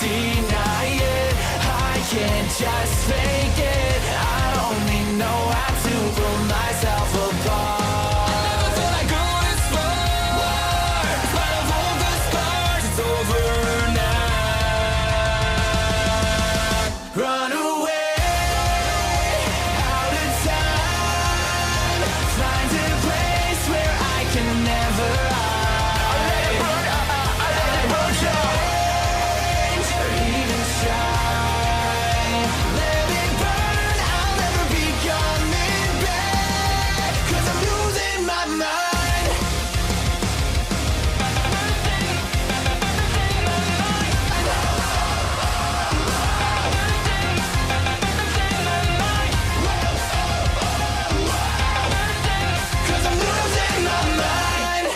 deny it. I can't just fake it. I only know how to pull myself apart. I never felt like good as far. In spite of all the scars, it's over now. Run away, out of time. Find a place where I can never hide. I let it burn, change or even shine. Let it burn, I'll never be coming back. 'Cause I'm losing my mind. Cause I'm losing my mind.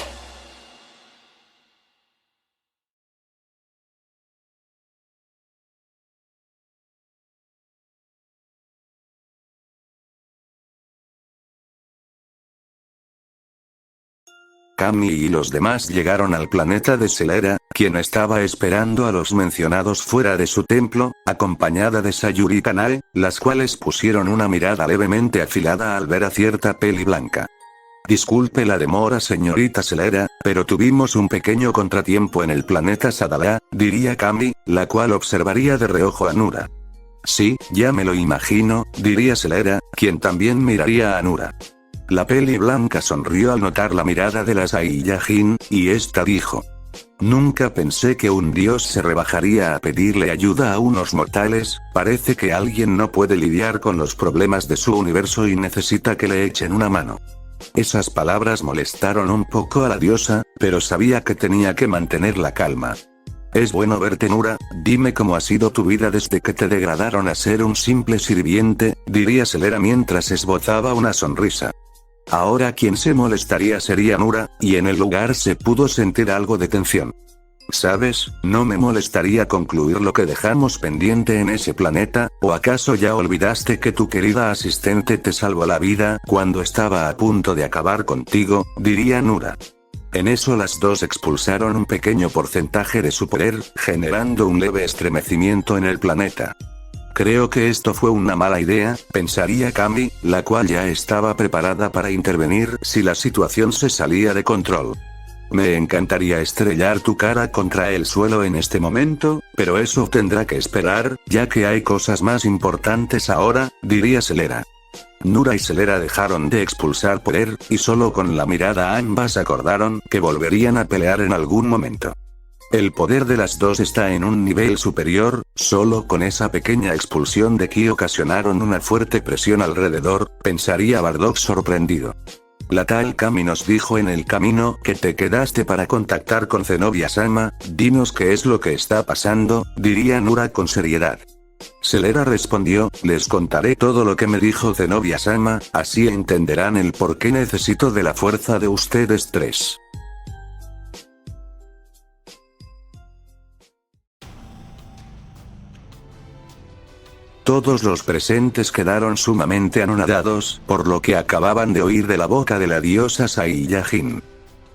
Cammy y los demás llegaron al planeta de Celera, quien estaba esperando a los mencionados fuera de su templo, acompañada de Sayuri y Kanae, las cuales pusieron una mirada levemente afilada al ver a cierta peli blanca. Disculpe la demora, señorita Celera, pero tuvimos un pequeño contratiempo en el planeta Sadala, diría Cammy, la cual observaría de reojo a Nura. Sí, ya me lo imagino, diría Celera, quien también miraría a Nura. La peli blanca sonrió al notar la mirada de la Saiyajin, y esta dijo: nunca pensé que un dios se rebajaría a pedirle ayuda a unos mortales. Parece que alguien no puede lidiar con los problemas de su universo y necesita que le echen una mano. Esas palabras molestaron un poco a la diosa, pero sabía que tenía que mantener la calma. Es bueno verte, Nura, dime cómo ha sido tu vida desde que te degradaron a ser un simple sirviente, diría Celera mientras esbozaba una sonrisa. Ahora quien se molestaría sería Nura, y en el lugar se pudo sentir algo de tensión. ¿Sabes? No me molestaría concluir lo que dejamos pendiente en ese planeta, ¿o acaso ya olvidaste que tu querida asistente te salvó la vida cuando estaba a punto de acabar contigo? Diría Nura. En eso las dos expulsaron un pequeño porcentaje de su poder, generando un leve estremecimiento en el planeta. Creo que esto fue una mala idea, pensaría Cammy, la cual ya estaba preparada para intervenir si la situación se salía de control. Me encantaría estrellar tu cara contra el suelo en este momento, pero eso tendrá que esperar, ya que hay cosas más importantes ahora, diría Celera. Nura y Celera dejaron de expulsar poder, y solo con la mirada ambas acordaron que volverían a pelear en algún momento. El poder de las dos está en un nivel superior, solo con esa pequeña expulsión de ki ocasionaron una fuerte presión alrededor, pensaría Bardock sorprendido. La tal Cammy nos dijo en el camino que te quedaste para contactar con Zenobia-sama, dinos qué es lo que está pasando, diría Nura con seriedad. Celera respondió, les contaré todo lo que me dijo Zenobia-sama, así entenderán el por qué necesito de la fuerza de ustedes tres. Todos los presentes quedaron sumamente anonadados por lo que acababan de oír de la boca de la diosa Saiyajin.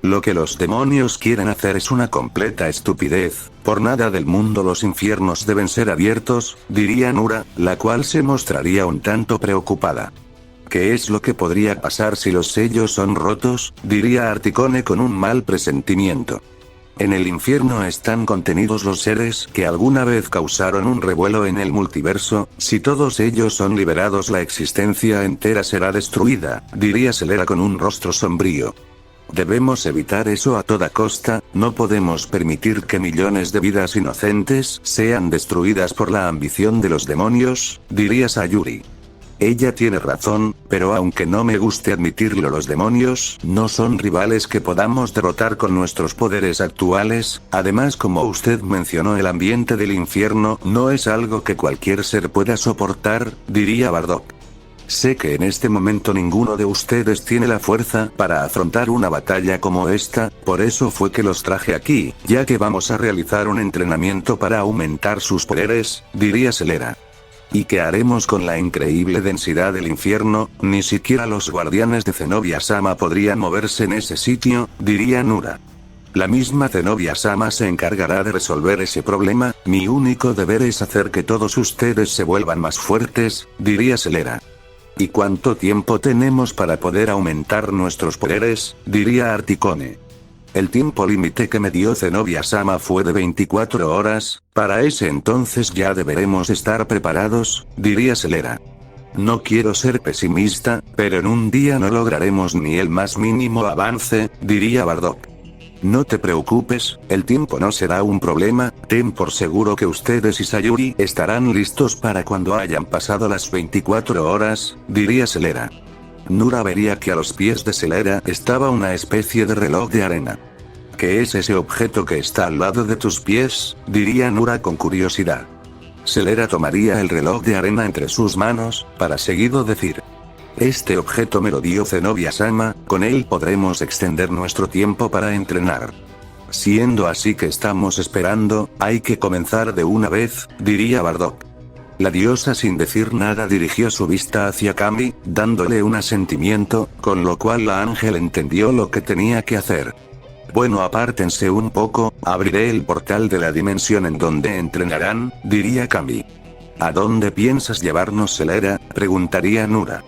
Lo que los demonios quieren hacer es una completa estupidez, por nada del mundo los infiernos deben ser abiertos, diría Nura, la cual se mostraría un tanto preocupada. ¿Qué es lo que podría pasar si los sellos son rotos? Diría Articone con un mal presentimiento. En el infierno están contenidos los seres que alguna vez causaron un revuelo en el multiverso, si todos ellos son liberados la existencia entera será destruida, diría Celera con un rostro sombrío. Debemos evitar eso a toda costa, no podemos permitir que millones de vidas inocentes sean destruidas por la ambición de los demonios, diría Sayuri. Ella tiene razón, pero aunque no me guste admitirlo, los demonios no son rivales que podamos derrotar con nuestros poderes actuales, además como usted mencionó el ambiente del infierno no es algo que cualquier ser pueda soportar, diría Bardock. Sé que en este momento ninguno de ustedes tiene la fuerza para afrontar una batalla como esta, por eso fue que los traje aquí, ya que vamos a realizar un entrenamiento para aumentar sus poderes, diría Celera. ¿Y qué haremos con la increíble densidad del infierno? Ni siquiera los guardianes de Zenobia-sama podrían moverse en ese sitio, diría Nura. La misma Zenobia-sama se encargará de resolver ese problema, mi único deber es hacer que todos ustedes se vuelvan más fuertes, diría Celera. ¿Y cuánto tiempo tenemos para poder aumentar nuestros poderes?, diría Articone. El tiempo límite que me dio Zenobia-sama fue de 24 horas, para ese entonces ya deberemos estar preparados, diría Celera. No quiero ser pesimista, pero en un día no lograremos ni el más mínimo avance, diría Bardock. No te preocupes, el tiempo no será un problema, ten por seguro que ustedes y Sayuri estarán listos para cuando hayan pasado las 24 horas, diría Celera. Nura vería que a los pies de Celera estaba una especie de reloj de arena. ¿Qué es ese objeto que está al lado de tus pies?, diría Nura con curiosidad. Celera tomaría el reloj de arena entre sus manos, para seguido decir: este objeto me lo dio Zenobia-sama, con él podremos extender nuestro tiempo para entrenar. Siendo así que estamos esperando, hay que comenzar de una vez, diría Bardock. La diosa sin decir nada dirigió su vista hacia Kami, dándole un asentimiento, con lo cual la ángel entendió lo que tenía que hacer. Bueno, apártense un poco, abriré el portal de la dimensión en donde entrenarán, diría Kami. ¿A dónde piensas llevarnos, Celera?, preguntaría Nura.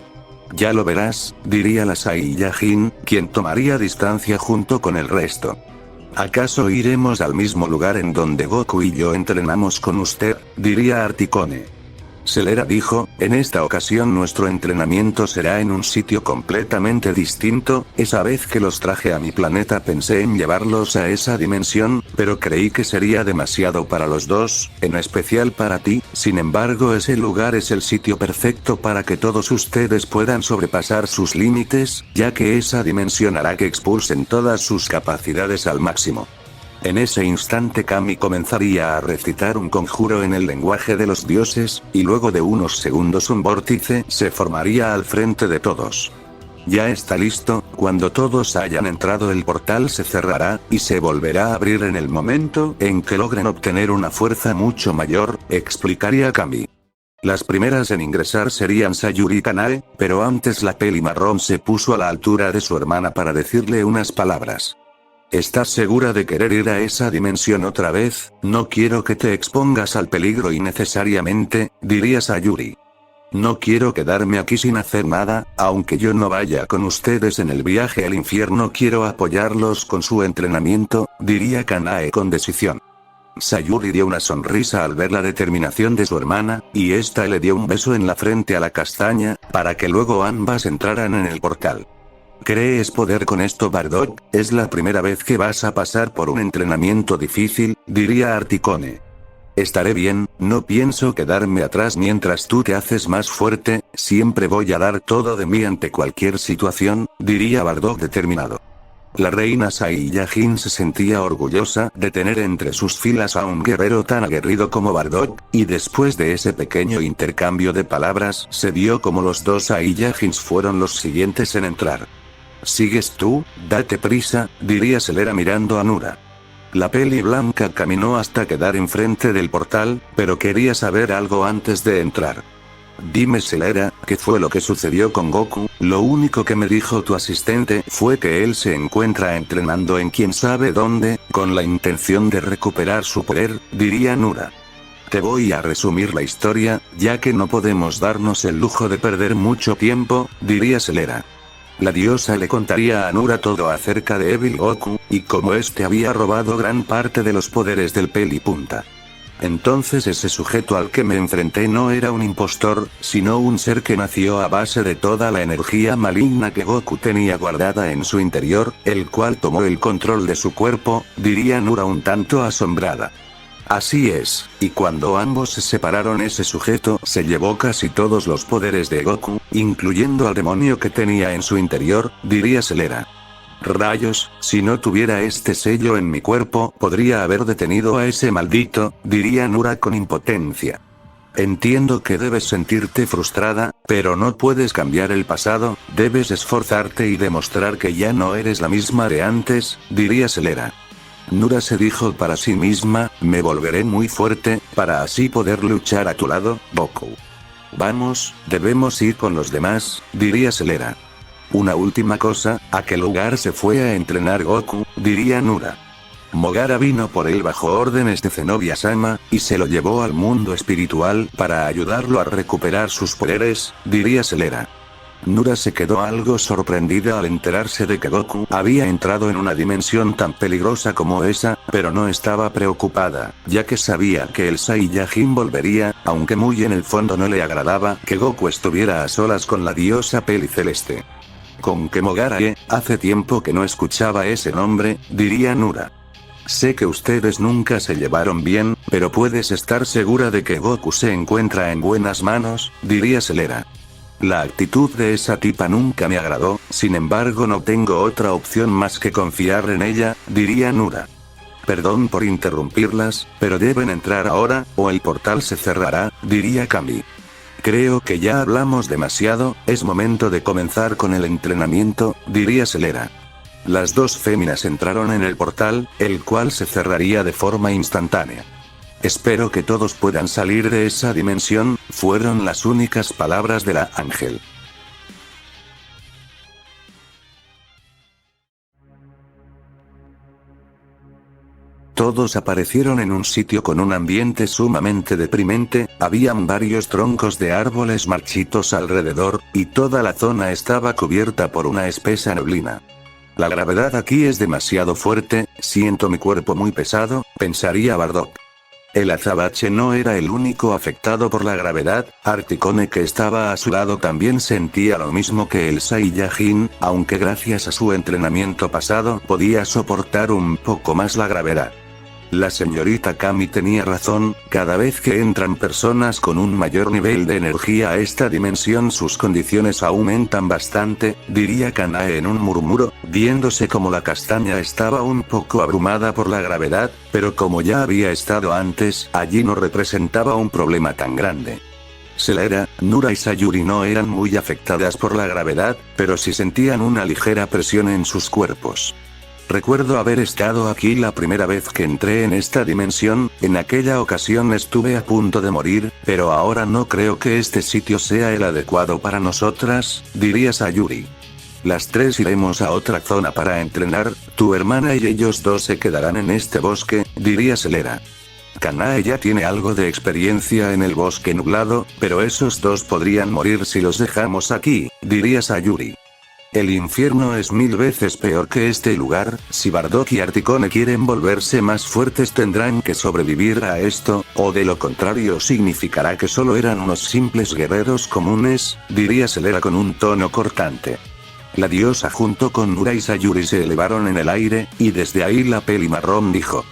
Ya lo verás, diría la Saiyajin, quien tomaría distancia junto con el resto. ¿Acaso iremos al mismo lugar en donde Goku y yo entrenamos con usted?, diría Articone. Celera dijo: en esta ocasión nuestro entrenamiento será en un sitio completamente distinto, esa vez que los traje a mi planeta pensé en llevarlos a esa dimensión, pero creí que sería demasiado para los dos, en especial para ti, sin embargo ese lugar es el sitio perfecto para que todos ustedes puedan sobrepasar sus límites, ya que esa dimensión hará que expulsen todas sus capacidades al máximo. En ese instante Kami comenzaría a recitar un conjuro en el lenguaje de los dioses, y luego de unos segundos un vórtice se formaría al frente de todos. Ya está listo, cuando todos hayan entrado el portal se cerrará, y se volverá a abrir en el momento en que logren obtener una fuerza mucho mayor, explicaría Kami. Las primeras en ingresar serían Sayuri Kanae, pero antes la peli marrón se puso a la altura de su hermana para decirle unas palabras. ¿Estás segura de querer ir a esa dimensión otra vez? No quiero que te expongas al peligro innecesariamente, diría Sayuri. No quiero quedarme aquí sin hacer nada, aunque yo no vaya con ustedes en el viaje al infierno, quiero apoyarlos con su entrenamiento, diría Kanae con decisión. Sayuri dio una sonrisa al ver la determinación de su hermana, y esta le dio un beso en la frente a la castaña, para que luego ambas entraran en el portal. ¿Crees poder con esto, Bardock? Es la primera vez que vas a pasar por un entrenamiento difícil, diría Articone. Estaré bien, no pienso quedarme atrás mientras tú te haces más fuerte, siempre voy a dar todo de mí ante cualquier situación, diría Bardock determinado. La reina Saiyajin se sentía orgullosa de tener entre sus filas a un guerrero tan aguerrido como Bardock, y después de ese pequeño intercambio de palabras se vio como los dos Saiyajins fueron los siguientes en entrar. ¿Sigues tú? Date prisa, diría Celera mirando a Nura. La peli blanca caminó hasta quedar enfrente del portal, pero quería saber algo antes de entrar. Dime, Celera, ¿qué fue lo que sucedió con Goku? Lo único que me dijo tu asistente fue que él se encuentra entrenando en quién sabe dónde, con la intención de recuperar su poder, diría Nura. Te voy a resumir la historia, ya que no podemos darnos el lujo de perder mucho tiempo, diría Celera. La diosa le contaría a Nura todo acerca de Evil Goku, y cómo este había robado gran parte de los poderes del Pelipunta. Entonces ese sujeto al que me enfrenté no era un impostor, sino un ser que nació a base de toda la energía maligna que Goku tenía guardada en su interior, el cual tomó el control de su cuerpo, diría Nura un tanto asombrada. Así es, y cuando ambos se separaron ese sujeto se llevó casi todos los poderes de Goku, incluyendo al demonio que tenía en su interior, diría Celera. Rayos, si no tuviera este sello en mi cuerpo, podría haber detenido a ese maldito, diría Nura con impotencia. Entiendo que debes sentirte frustrada, pero no puedes cambiar el pasado, debes esforzarte y demostrar que ya no eres la misma de antes, diría Celera. Nura se dijo para sí misma, me volveré muy fuerte, para así poder luchar a tu lado, Goku. Vamos, debemos ir con los demás, diría Celera. Una última cosa, ¿a qué lugar se fue a entrenar Goku? Diría Nura. Mogara vino por él bajo órdenes de Zenobia-sama, y se lo llevó al mundo espiritual para ayudarlo a recuperar sus poderes, diría Celera. Nura se quedó algo sorprendida al enterarse de que Goku había entrado en una dimensión tan peligrosa como esa, pero no estaba preocupada, ya que sabía que el Saiyajin volvería, aunque muy en el fondo no le agradaba que Goku estuviera a solas con la diosa Peli Celeste. Con que Mogara, hace tiempo que no escuchaba ese nombre, diría Nura. Sé que ustedes nunca se llevaron bien, pero puedes estar segura de que Goku se encuentra en buenas manos, diría Celera. La actitud de esa tipa nunca me agradó, sin embargo no tengo otra opción más que confiar en ella, diría Nura. Perdón por interrumpirlas, pero deben entrar ahora, o el portal se cerrará, diría Kami. Creo que ya hablamos demasiado, es momento de comenzar con el entrenamiento, diría Celera. Las dos féminas entraron en el portal, el cual se cerraría de forma instantánea. Espero que todos puedan salir de esa dimensión, fueron las únicas palabras de la ángel. Todos aparecieron en un sitio con un ambiente sumamente deprimente, habían varios troncos de árboles marchitos alrededor, y toda la zona estaba cubierta por una espesa neblina. La gravedad aquí es demasiado fuerte, siento mi cuerpo muy pesado, pensaría Bardock. El azabache no era el único afectado por la gravedad, Articone que estaba a su lado también sentía lo mismo que el Saiyajin, aunque gracias a su entrenamiento pasado podía soportar un poco más la gravedad. La señorita Kami tenía razón, cada vez que entran personas con un mayor nivel de energía a esta dimensión sus condiciones aumentan bastante, diría Kanae en un murmuro, viéndose como la castaña estaba un poco abrumada por la gravedad, pero como ya había estado antes, allí no representaba un problema tan grande. Celera, Nura y Sayuri no eran muy afectadas por la gravedad, pero sí sentían una ligera presión en sus cuerpos. Recuerdo haber estado aquí la primera vez que entré en esta dimensión, en aquella ocasión estuve a punto de morir, pero ahora no creo que este sitio sea el adecuado para nosotras, diría Sayuri. Las tres iremos a otra zona para entrenar, tu hermana y ellos dos se quedarán en este bosque, diría Celera. Kanae ya tiene algo de experiencia en el bosque nublado, pero esos dos podrían morir si los dejamos aquí, diría Sayuri. El infierno es 1000 veces peor que este lugar, si Bardock y Articone quieren volverse más fuertes tendrán que sobrevivir a esto, o de lo contrario significará que solo eran unos simples guerreros comunes, diría Celera con un tono cortante. La diosa junto con Nura y Sayuri se elevaron en el aire, y desde ahí la Peli Marrón dijo.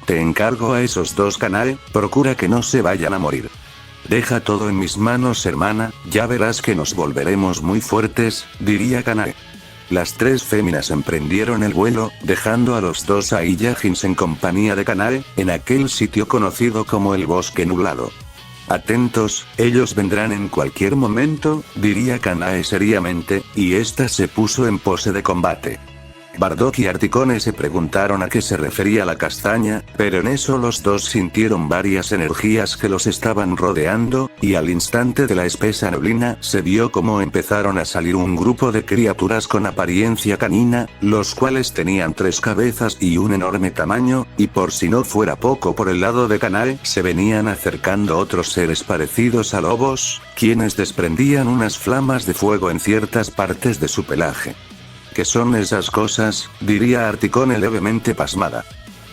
Te encargo a esos dos Kanae, procura que no se vayan a morir. Deja todo en mis manos hermana, ya verás que nos volveremos muy fuertes, diría Kanae. Las tres féminas emprendieron el vuelo, dejando a los dos Saiyajins en compañía de Kanae, en aquel sitio conocido como el bosque nublado. Atentos, ellos vendrán en cualquier momento, diría Kanae seriamente, y ésta se puso en pose de combate. Bardock y Articone se preguntaron a qué se refería la castaña, pero en eso los dos sintieron varias energías que los estaban rodeando, y al instante de la espesa neblina se vio cómo empezaron a salir un grupo de criaturas con apariencia canina, los cuales tenían 3 cabezas y un enorme tamaño, y por si no fuera poco por el lado de Kanae se venían acercando otros seres parecidos a lobos, quienes desprendían unas flamas de fuego en ciertas partes de su pelaje. ¿Qué son esas cosas?, diría Articone levemente pasmada.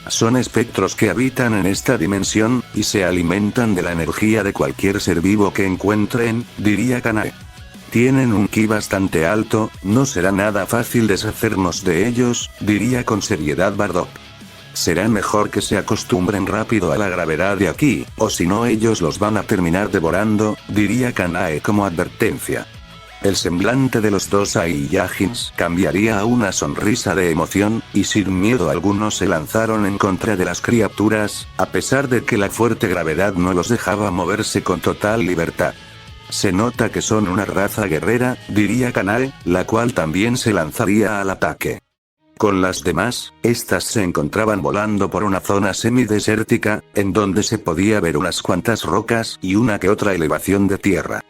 Son espectros que habitan en esta dimensión, y se alimentan de la energía de cualquier ser vivo que encuentren, diría Kanae. Tienen un ki bastante alto, no será nada fácil deshacernos de ellos, diría con seriedad Bardock. Será mejor que se acostumbren rápido a la gravedad de aquí, o si no ellos los van a terminar devorando, diría Kanae como advertencia. El semblante de los dos Saiyajins cambiaría a una sonrisa de emoción, y sin miedo alguno se lanzaron en contra de las criaturas, a pesar de que la fuerte gravedad no los dejaba moverse con total libertad. Se nota que son una raza guerrera, diría Kanae, la cual también se lanzaría al ataque. Con las demás, estas se encontraban volando por una zona semidesértica, en donde se podía ver unas cuantas rocas y una que otra elevación de tierra.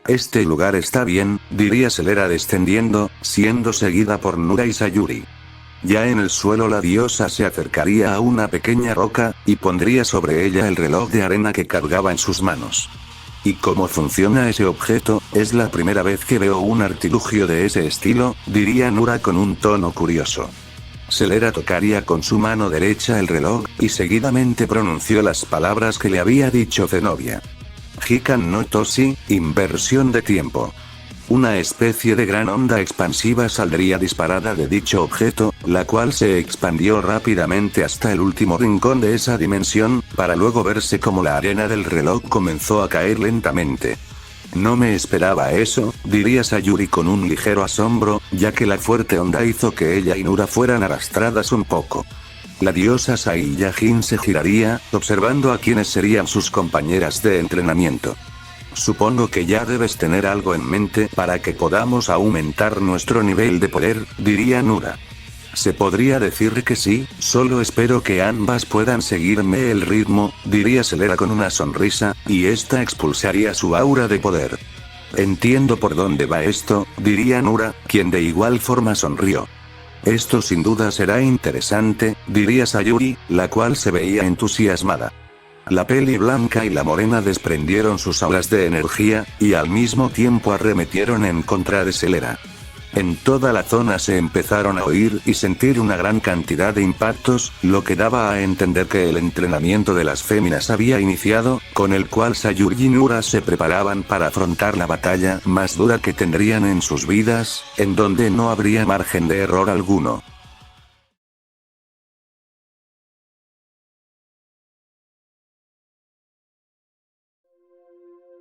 Este lugar está bien, diría Celera descendiendo, siendo seguida por Nura y Sayuri. Ya en el suelo la diosa se acercaría a una pequeña roca, y pondría sobre ella el reloj de arena que cargaba en sus manos. ¿Y cómo funciona ese objeto? Es la primera vez que veo un artilugio de ese estilo, diría Nura con un tono curioso. Selera tocaría con su mano derecha el reloj, y seguidamente pronunció las palabras que le había dicho Zenobia. Hikan no Toshi, inversión de tiempo. Una especie de gran onda expansiva saldría disparada de dicho objeto, la cual se expandió rápidamente hasta el último rincón de esa dimensión, para luego verse como la arena del reloj comenzó a caer lentamente. No me esperaba eso, diría Sayuri con un ligero asombro, ya que la fuerte onda hizo que ella y Nura fueran arrastradas un poco. La diosa Saiyajin se giraría, observando a quienes serían sus compañeras de entrenamiento. Supongo que ya debes tener algo en mente para que podamos aumentar nuestro nivel de poder, diría Nura. Se podría decir que sí, solo espero que ambas puedan seguirme el ritmo, diría Selera con una sonrisa, y esta expulsaría su aura de poder. Entiendo por dónde va esto, diría Nura, quien de igual forma sonrió. Esto sin duda será interesante, diría Sayuri, la cual se veía entusiasmada. La peli blanca y la morena desprendieron sus alas de energía, y al mismo tiempo arremetieron en contra de Selera. En toda la zona se empezaron a oír y sentir una gran cantidad de impactos, lo que daba a entender que el entrenamiento de las féminas había iniciado, con el cual Sayuri y Nura se preparaban para afrontar la batalla más dura que tendrían en sus vidas, en donde no habría margen de error alguno.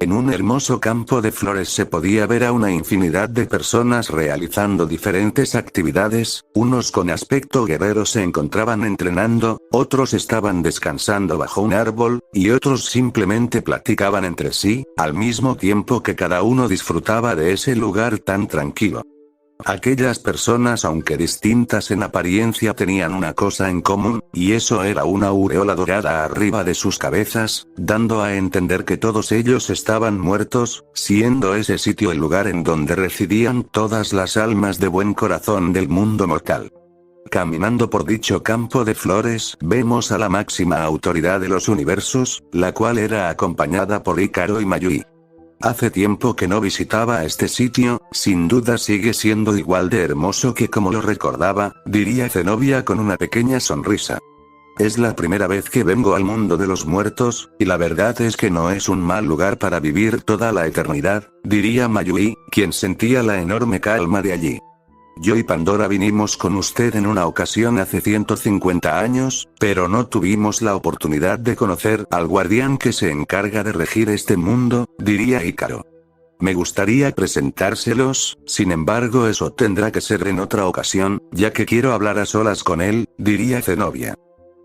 En un hermoso campo de flores se podía ver a una infinidad de personas realizando diferentes actividades, unos con aspecto guerrero se encontraban entrenando, otros estaban descansando bajo un árbol, y otros simplemente platicaban entre sí, al mismo tiempo que cada uno disfrutaba de ese lugar tan tranquilo. Aquellas personas, aunque distintas en apariencia, tenían una cosa en común, y eso era una aureola dorada arriba de sus cabezas, dando a entender que todos ellos estaban muertos, siendo ese sitio el lugar en donde residían todas las almas de buen corazón del mundo mortal. Caminando por dicho campo de flores, vemos a la máxima autoridad de los universos, la cual era acompañada por Hikaru y Mayui. Hace tiempo que no visitaba este sitio, sin duda sigue siendo igual de hermoso que como lo recordaba, diría Zenobia con una pequeña sonrisa. Es la primera vez que vengo al mundo de los muertos, y la verdad es que no es un mal lugar para vivir toda la eternidad, diría Mayui, quien sentía la enorme calma de allí. Yo y Pandora vinimos con usted en una ocasión hace 150 años, pero no tuvimos la oportunidad de conocer al guardián que se encarga de regir este mundo, diría Hikaru. Me gustaría presentárselos, sin embargo eso tendrá que ser en otra ocasión, ya que quiero hablar a solas con él, diría Zenobia.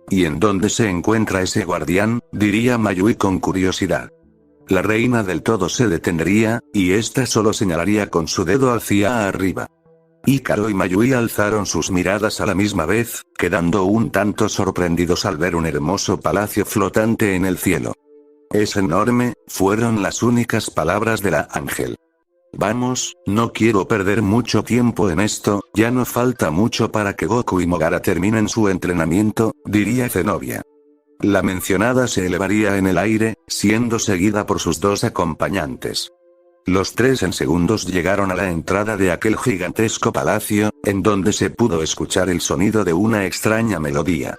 ¿Y en dónde se encuentra ese guardián?, diría Mayui con curiosidad. La reina del todo se detendría, y ésta solo señalaría con su dedo hacia arriba. Hikaru y Mayui alzaron sus miradas a la misma vez, quedando un tanto sorprendidos al ver un hermoso palacio flotante en el cielo. Es enorme, fueron las únicas palabras de la ángel. Vamos, no quiero perder mucho tiempo en esto, ya no falta mucho para que Goku y Mogara terminen su entrenamiento, diría Zenobia. La mencionada se elevaría en el aire, siendo seguida por sus dos acompañantes. Los tres en segundos llegaron a la entrada de aquel gigantesco palacio, en donde se pudo escuchar el sonido de una extraña melodía.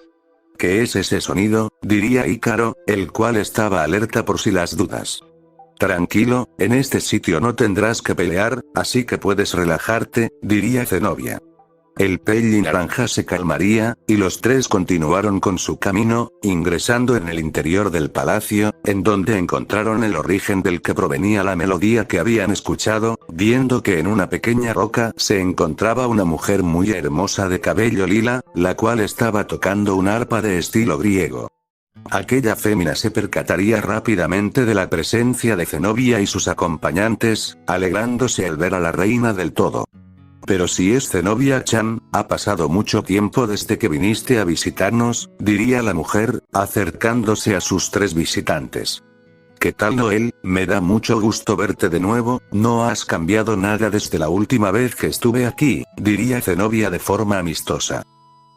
¿Qué es ese sonido?, diría Hikaru, el cual estaba alerta por si las dudas. Tranquilo, en este sitio no tendrás que pelear, así que puedes relajarte, diría Zenobia. El peli naranja se calmaría, y los tres continuaron con su camino, ingresando en el interior del palacio, en donde encontraron el origen del que provenía la melodía que habían escuchado, viendo que en una pequeña roca se encontraba una mujer muy hermosa de cabello lila, la cual estaba tocando un arpa de estilo griego. Aquella fémina se percataría rápidamente de la presencia de Zenobia y sus acompañantes, alegrándose al ver a la reina del todo. Pero si es Zenobia-chan, ha pasado mucho tiempo desde que viniste a visitarnos, diría la mujer, acercándose a sus tres visitantes. ¿Qué tal Noel? Me da mucho gusto verte de nuevo, no has cambiado nada desde la última vez que estuve aquí, diría Zenobia de forma amistosa.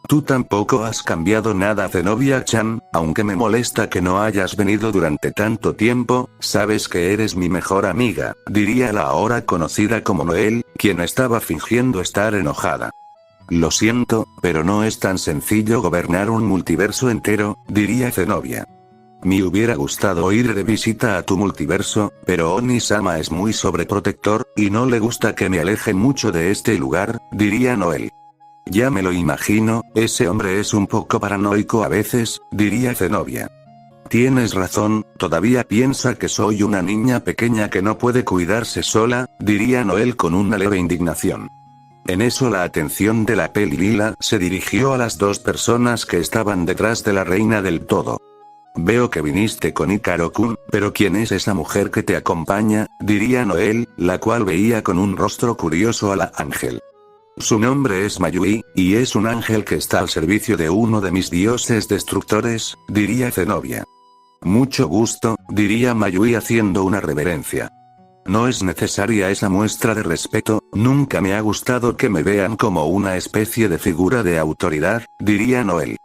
Tú tampoco has cambiado nada, Zenobia-chan, aunque me molesta que no hayas venido durante tanto tiempo, sabes que eres mi mejor amiga, diría la ahora conocida como Noel, quien estaba fingiendo estar enojada. Lo siento, pero no es tan sencillo gobernar un multiverso entero, diría Zenobia. Me hubiera gustado ir de visita a tu multiverso, pero Oni-sama es muy sobreprotector, y no le gusta que me aleje mucho de este lugar, diría Noel. Ya me lo imagino, ese hombre es un poco paranoico a veces, diría Zenobia. Tienes razón, todavía piensa que soy una niña pequeña que no puede cuidarse sola, diría Noel con una leve indignación. En eso la atención de la peli lila se dirigió a las dos personas que estaban detrás de la reina del todo. Veo que viniste con Hikaru-kun, pero ¿quién es esa mujer que te acompaña?, diría Noel, la cual veía con un rostro curioso a la ángel. Su nombre es Mayui, y es un ángel que está al servicio de uno de mis dioses destructores, diría Zenobia. Mucho gusto, diría Mayui haciendo una reverencia. No es necesaria esa muestra de respeto, nunca me ha gustado que me vean como una especie de figura de autoridad, diría Noel.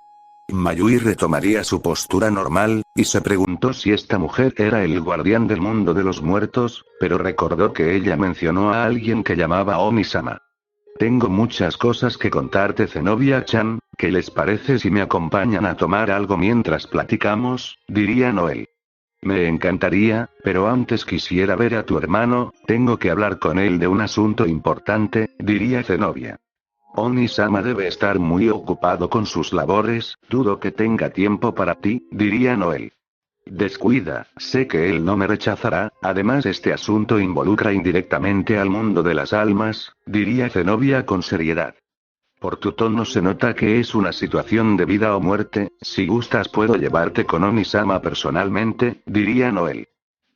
Mayui retomaría su postura normal, y se preguntó si esta mujer era el guardián del mundo de los muertos, pero recordó que ella mencionó a alguien que llamaba Oni-sama. Tengo muchas cosas que contarte, Zenobia-chan, ¿qué les parece si me acompañan a tomar algo mientras platicamos?, diría Noel. Me encantaría, pero antes quisiera ver a tu hermano, tengo que hablar con él de un asunto importante, diría Zenobia. Oni-sama debe estar muy ocupado con sus labores, dudo que tenga tiempo para ti, diría Noel. Descuida, sé que él no me rechazará, además este asunto involucra indirectamente al mundo de las almas, diría Zenobia con seriedad. Por tu tono se nota que es una situación de vida o muerte, si gustas puedo llevarte con Oni-sama personalmente, diría Noel.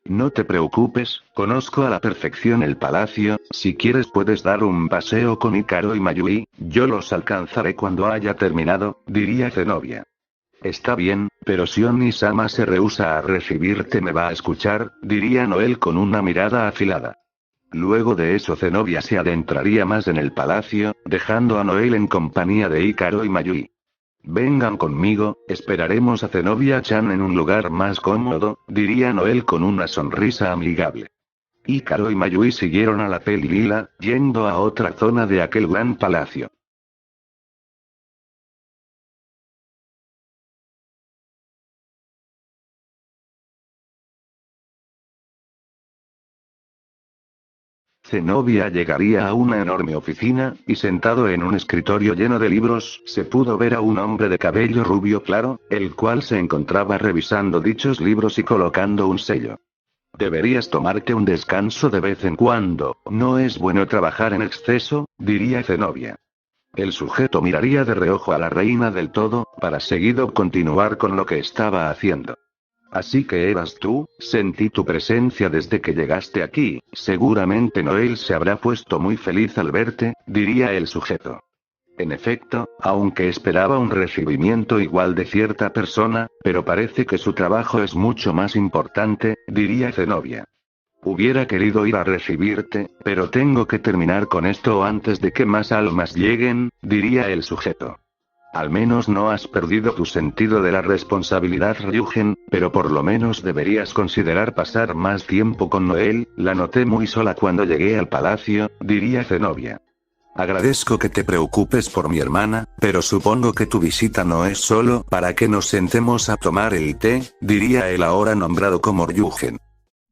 No te preocupes, conozco a la perfección el palacio, si quieres puedes dar un paseo con Hikaru y Mayui, yo los alcanzaré cuando haya terminado, diría Zenobia. Está bien, pero si Oni-sama se rehúsa a recibirte me va a escuchar, diría Noel con una mirada afilada. Luego de eso Zenobia se adentraría más en el palacio, dejando a Noel en compañía de Hikaru y Mayui. Vengan conmigo, esperaremos a Zenobia-chan en un lugar más cómodo, diría Noel con una sonrisa amigable. Hikaru y Mayui siguieron a la peli lila, yendo a otra zona de aquel gran palacio. Zenobia llegaría a una enorme oficina, y sentado en un escritorio lleno de libros, se pudo ver a un hombre de cabello rubio claro, el cual se encontraba revisando dichos libros y colocando un sello. Deberías tomarte un descanso de vez en cuando, no es bueno trabajar en exceso, diría Zenobia. El sujeto miraría de reojo a la reina del todo, para seguido continuar con lo que estaba haciendo. Así que eras tú, sentí tu presencia desde que llegaste aquí, seguramente Noel se habrá puesto muy feliz al verte, diría el sujeto. En efecto, aunque esperaba un recibimiento igual de cierta persona, pero parece que su trabajo es mucho más importante, diría Zenobia. Hubiera querido ir a recibirte, pero tengo que terminar con esto antes de que más almas lleguen, diría el sujeto. Al menos no has perdido tu sentido de la responsabilidad, Ryugen, pero por lo menos deberías considerar pasar más tiempo con Noel, la noté muy sola cuando llegué al palacio, diría Zenobia. Agradezco que te preocupes por mi hermana, pero supongo que tu visita no es solo para que nos sentemos a tomar el té, diría el ahora nombrado como Ryugen.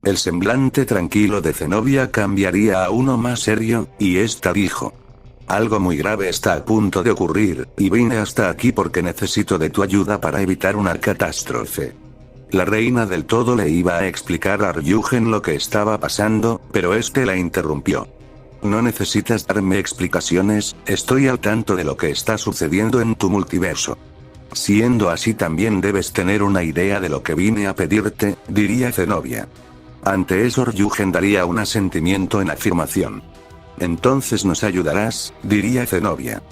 El semblante tranquilo de Zenobia cambiaría a uno más serio, y esta dijo. Algo muy grave está a punto de ocurrir, y vine hasta aquí porque necesito de tu ayuda para evitar una catástrofe. La reina del todo le iba a explicar a Ryugen lo que estaba pasando, pero este la interrumpió. No necesitas darme explicaciones, estoy al tanto de lo que está sucediendo en tu multiverso. Siendo así también debes tener una idea de lo que vine a pedirte, diría Zenobia. Ante eso Ryugen daría un asentimiento en afirmación. Entonces nos ayudarás, diría Zenobia.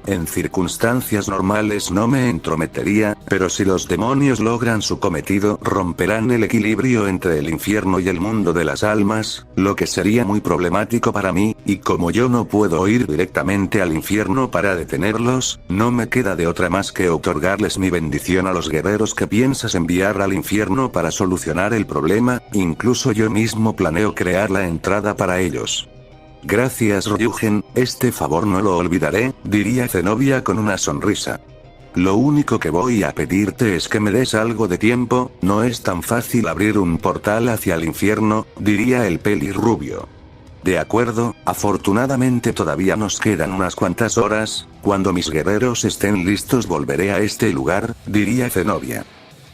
En circunstancias normales no me entrometería, pero si los demonios logran su cometido, romperán el equilibrio entre el infierno y el mundo de las almas, lo que sería muy problemático para mí, y como yo no puedo ir directamente al infierno para detenerlos, no me queda de otra más que otorgarles mi bendición a los guerreros que piensas enviar al infierno para solucionar el problema, incluso yo mismo planeo crear la entrada para ellos. Gracias Ryugen, este favor no lo olvidaré, diría Zenobia con una sonrisa. Lo único que voy a pedirte es que me des algo de tiempo, no es tan fácil abrir un portal hacia el infierno, diría el pelirrubio. De acuerdo, afortunadamente todavía nos quedan unas cuantas horas, cuando mis guerreros estén listos volveré a este lugar, diría Zenobia.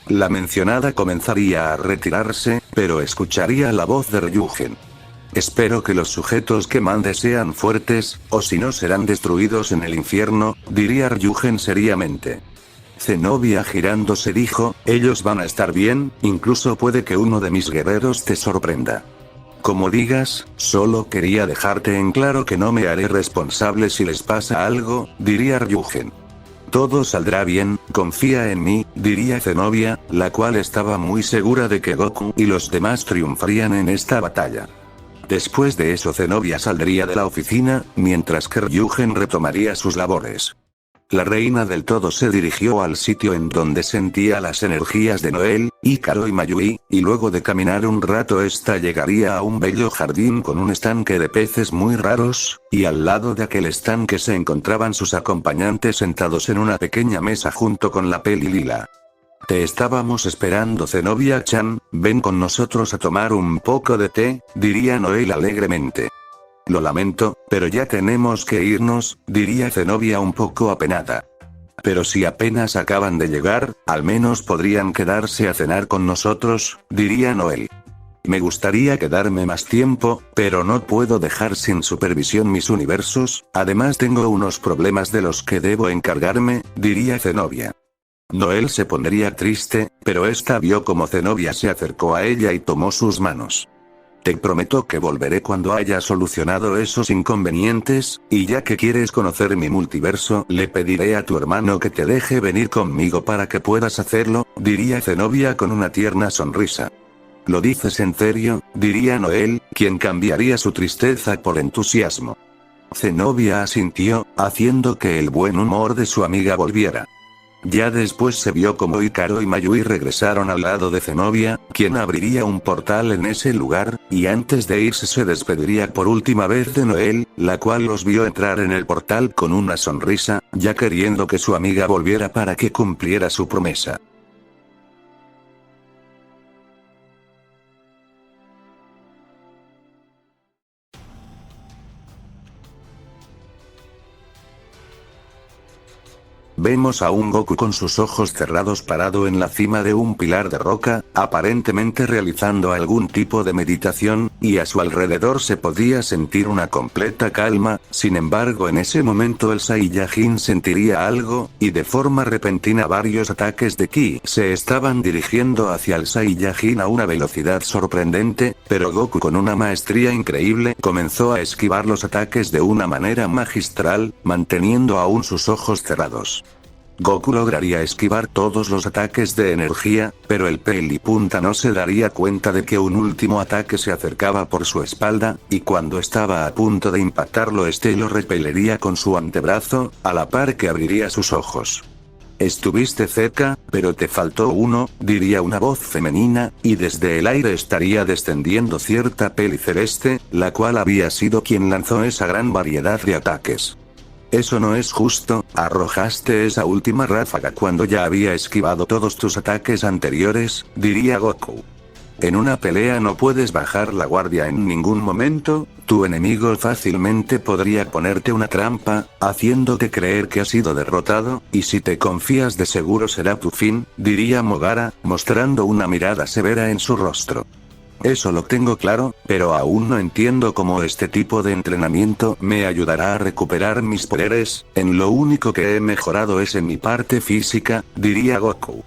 La mencionada comenzaría a retirarse, pero escucharía la voz de Ryugen. Espero que los sujetos que mande sean fuertes, o si no serán destruidos en el infierno, diría Ryugen seriamente. Zenobia girándose dijo, ellos van a estar bien, incluso puede que uno de mis guerreros te sorprenda. Como digas, solo quería dejarte en claro que no me haré responsable si les pasa algo, diría Ryugen. Todo saldrá bien, confía en mí, diría Zenobia, la cual estaba muy segura de que Goku y los demás triunfarían en esta batalla. Después de eso Zenobia saldría de la oficina, mientras que Ryugen retomaría sus labores. La reina del todo se dirigió al sitio en donde sentía las energías de Noel, Hikaru y Mayui, y luego de caminar un rato esta llegaría a un bello jardín con un estanque de peces muy raros, y al lado de aquel estanque se encontraban sus acompañantes sentados en una pequeña mesa junto con la peli lila. Te estábamos esperando Zenobia-chan, ven con nosotros a tomar un poco de té, diría Noel alegremente. Lo lamento, pero ya tenemos que irnos, diría Zenobia un poco apenada. Pero si apenas acaban de llegar, al menos podrían quedarse a cenar con nosotros, diría Noel. Me gustaría quedarme más tiempo, pero no puedo dejar sin supervisión mis universos, además tengo unos problemas de los que debo encargarme, diría Zenobia. Noel se pondría triste, pero esta vio como Zenobia se acercó a ella y tomó sus manos. Te prometo que volveré cuando haya solucionado esos inconvenientes, y ya que quieres conocer mi multiverso, le pediré a tu hermano que te deje venir conmigo para que puedas hacerlo, diría Zenobia con una tierna sonrisa. ¿Lo dices en serio?, diría Noel, quien cambiaría su tristeza por entusiasmo. Zenobia asintió, haciendo que el buen humor de su amiga volviera. Ya después se vio como Hikaru y Mayui regresaron al lado de Zenobia, quien abriría un portal en ese lugar, y antes de irse se despediría por última vez de Noel, la cual los vio entrar en el portal con una sonrisa, ya queriendo que su amiga volviera para que cumpliera su promesa. Vemos a un Goku con sus ojos cerrados parado en la cima de un pilar de roca, aparentemente realizando algún tipo de meditación, y a su alrededor se podía sentir una completa calma, sin embargo en ese momento el Saiyajin sentiría algo, y de forma repentina varios ataques de Ki se estaban dirigiendo hacia el Saiyajin a una velocidad sorprendente, pero Goku con una maestría increíble comenzó a esquivar los ataques de una manera magistral, manteniendo aún sus ojos cerrados. Goku lograría esquivar todos los ataques de energía, pero el Pelipunta no se daría cuenta de que un último ataque se acercaba por su espalda, y cuando estaba a punto de impactarlo este lo repelería con su antebrazo, a la par que abriría sus ojos. Estuviste cerca, pero te faltó uno, diría una voz femenina, y desde el aire estaría descendiendo cierta peli celeste, la cual había sido quien lanzó esa gran variedad de ataques. Eso no es justo, arrojaste esa última ráfaga cuando ya había esquivado todos tus ataques anteriores, diría Goku. En una pelea no puedes bajar la guardia en ningún momento, tu enemigo fácilmente podría ponerte una trampa, haciéndote creer que has sido derrotado, y si te confías de seguro será tu fin, diría Mogara, mostrando una mirada severa en su rostro. Eso lo tengo claro, pero aún no entiendo cómo este tipo de entrenamiento me ayudará a recuperar mis poderes, en lo único que he mejorado es en mi parte física, diría Goku.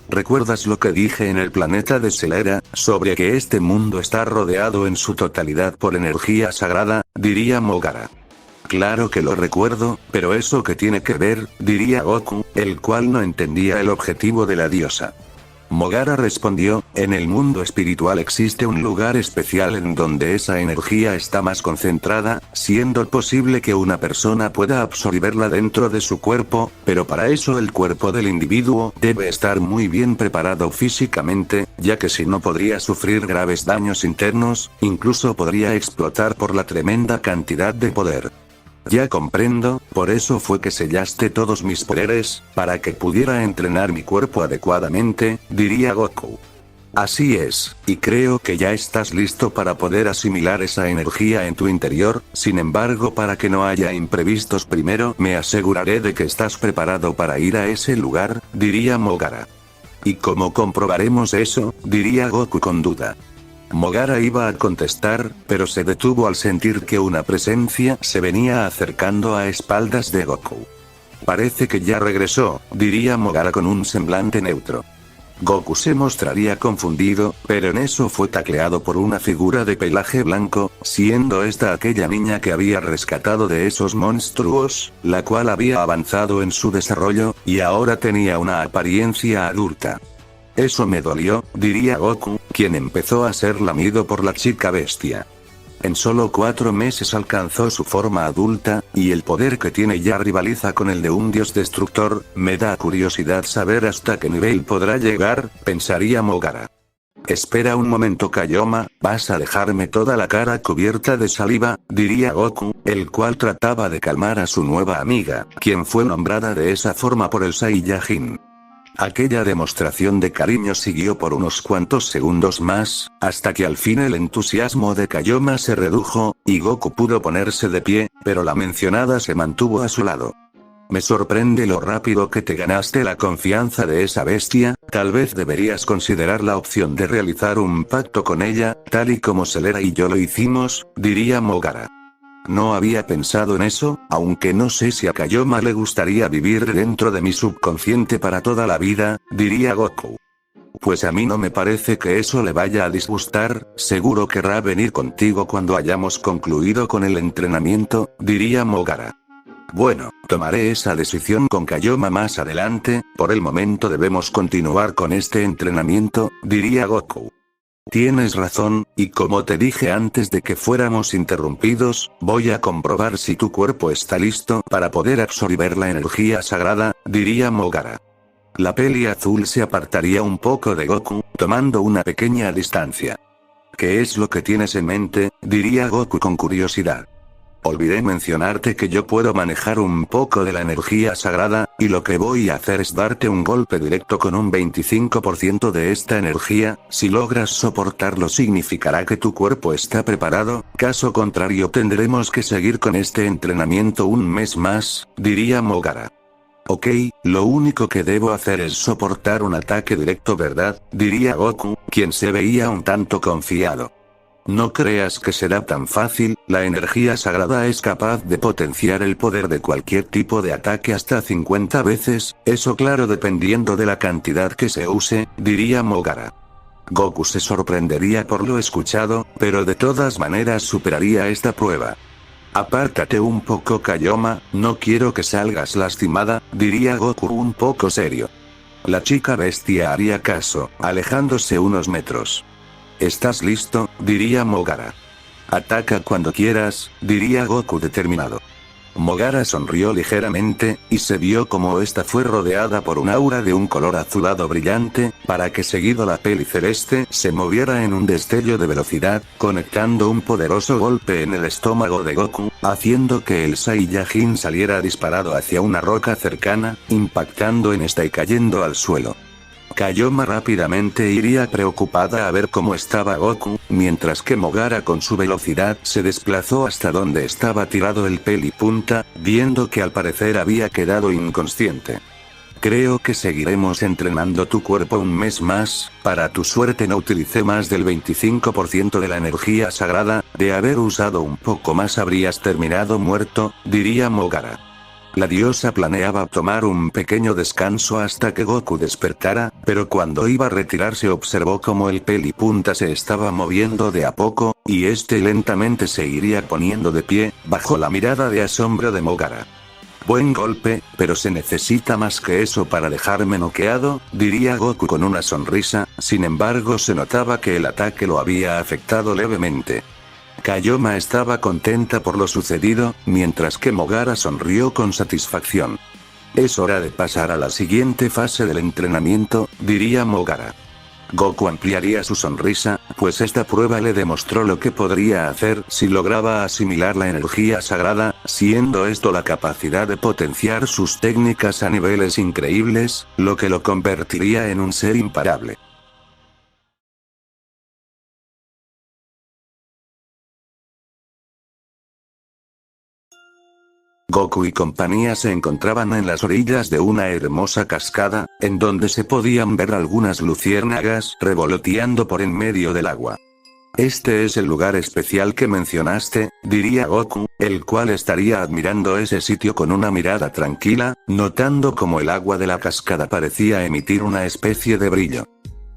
¿Recuerdas lo que dije en el planeta de Selera, sobre que este mundo está rodeado en su totalidad por energía sagrada?, diría Mogara. Claro que lo recuerdo, pero ¿eso qué tiene que ver?, diría Goku, el cual no entendía el objetivo de la diosa. Mogara respondió, en el mundo espiritual existe un lugar especial en donde esa energía está más concentrada, siendo posible que una persona pueda absorberla dentro de su cuerpo, pero para eso el cuerpo del individuo debe estar muy bien preparado físicamente, ya que si no podría sufrir graves daños internos, incluso podría explotar por la tremenda cantidad de poder. Ya comprendo, por eso fue que sellaste todos mis poderes, para que pudiera entrenar mi cuerpo adecuadamente, diría Goku. Así es, y creo que ya estás listo para poder asimilar esa energía en tu interior, sin embargo para que no haya imprevistos primero me aseguraré de que estás preparado para ir a ese lugar, diría Mogara. ¿Y cómo comprobaremos eso?, diría Goku con duda. Mogara iba a contestar, pero se detuvo al sentir que una presencia se venía acercando a espaldas de Goku. Parece que ya regresó, diría Mogara con un semblante neutro. Goku se mostraría confundido, pero en eso fue tacleado por una figura de pelaje blanco, siendo esta aquella niña que había rescatado de esos monstruos, la cual había avanzado en su desarrollo, y ahora tenía una apariencia adulta. Eso me dolió, diría Goku, quien empezó a ser lamido por la chica bestia. En solo 4 meses alcanzó su forma adulta, y el poder que tiene ya rivaliza con el de un dios destructor, me da curiosidad saber hasta qué nivel podrá llegar, pensaría Mogara. Espera un momento Kayoma, vas a dejarme toda la cara cubierta de saliva, diría Goku, el cual trataba de calmar a su nueva amiga, quien fue nombrada de esa forma por el Saiyajin. Aquella demostración de cariño siguió por unos cuantos segundos más, hasta que al fin el entusiasmo de Kayoma se redujo, y Goku pudo ponerse de pie, pero la mencionada se mantuvo a su lado. Me sorprende lo rápido que te ganaste la confianza de esa bestia, tal vez deberías considerar la opción de realizar un pacto con ella, tal y como Celera y yo lo hicimos, diría Mogara. No había pensado en eso, aunque no sé si a Kayoma le gustaría vivir dentro de mi subconsciente para toda la vida, diría Goku. Pues a mí no me parece que eso le vaya a disgustar, seguro querrá venir contigo cuando hayamos concluido con el entrenamiento, diría Mogara. Bueno, tomaré esa decisión con Kayoma más adelante, por el momento debemos continuar con este entrenamiento, diría Goku. Tienes razón, y como te dije antes de que fuéramos interrumpidos, voy a comprobar si tu cuerpo está listo para poder absorber la energía sagrada, diría Mogara. La peli azul se apartaría un poco de Goku, tomando una pequeña distancia. ¿Qué es lo que tienes en mente?, diría Goku con curiosidad. Olvidé mencionarte que yo puedo manejar un poco de la energía sagrada, y lo que voy a hacer es darte un golpe directo con un 25% de esta energía, si logras soportarlo significará que tu cuerpo está preparado, caso contrario tendremos que seguir con este entrenamiento un mes más, diría Mogara. Ok, lo único que debo hacer es soportar un ataque directo, ¿verdad?, diría Goku, quien se veía un tanto confiado. No creas que será tan fácil, la energía sagrada es capaz de potenciar el poder de cualquier tipo de ataque hasta 50 veces, eso claro dependiendo de la cantidad que se use, diría Mogara. Goku se sorprendería por lo escuchado, pero de todas maneras superaría esta prueba. Apártate un poco Kayoma, no quiero que salgas lastimada, diría Goku un poco serio. La chica bestia haría caso, alejándose unos metros. ¿Estás listo?, diría Mogara. Ataca cuando quieras, diría Goku determinado. Mogara sonrió ligeramente, y se vio como esta fue rodeada por un aura de un color azulado brillante, para que seguido la peli celeste se moviera en un destello de velocidad, conectando un poderoso golpe en el estómago de Goku, haciendo que el Saiyajin saliera disparado hacia una roca cercana, impactando en esta y cayendo al suelo. Kayoma rápidamente iría preocupada a ver cómo estaba Goku, mientras que Mogara con su velocidad se desplazó hasta donde estaba tirado el pelipunta, viendo que al parecer había quedado inconsciente. Creo que seguiremos entrenando tu cuerpo un mes más, para tu suerte no utilicé más del 25% de la energía sagrada, de haber usado un poco más habrías terminado muerto, diría Mogara. La diosa planeaba tomar un pequeño descanso hasta que Goku despertara, pero cuando iba a retirarse observó como el pelipunta se estaba moviendo de a poco, y este lentamente se iría poniendo de pie, bajo la mirada de asombro de Mogara. Buen golpe, pero se necesita más que eso para dejarme noqueado, diría Goku con una sonrisa, sin embargo se notaba que el ataque lo había afectado levemente. Kayoma estaba contenta por lo sucedido, mientras que Mogara sonrió con satisfacción. Es hora de pasar a la siguiente fase del entrenamiento, diría Mogara. Goku ampliaría su sonrisa, pues esta prueba le demostró lo que podría hacer si lograba asimilar la energía sagrada, siendo esto la capacidad de potenciar sus técnicas a niveles increíbles, lo que lo convertiría en un ser imparable. Goku y compañía se encontraban en las orillas de una hermosa cascada, en donde se podían ver algunas luciérnagas revoloteando por en medio del agua. Este es el lugar especial que mencionaste, diría Goku, el cual estaría admirando ese sitio con una mirada tranquila, notando como el agua de la cascada parecía emitir una especie de brillo.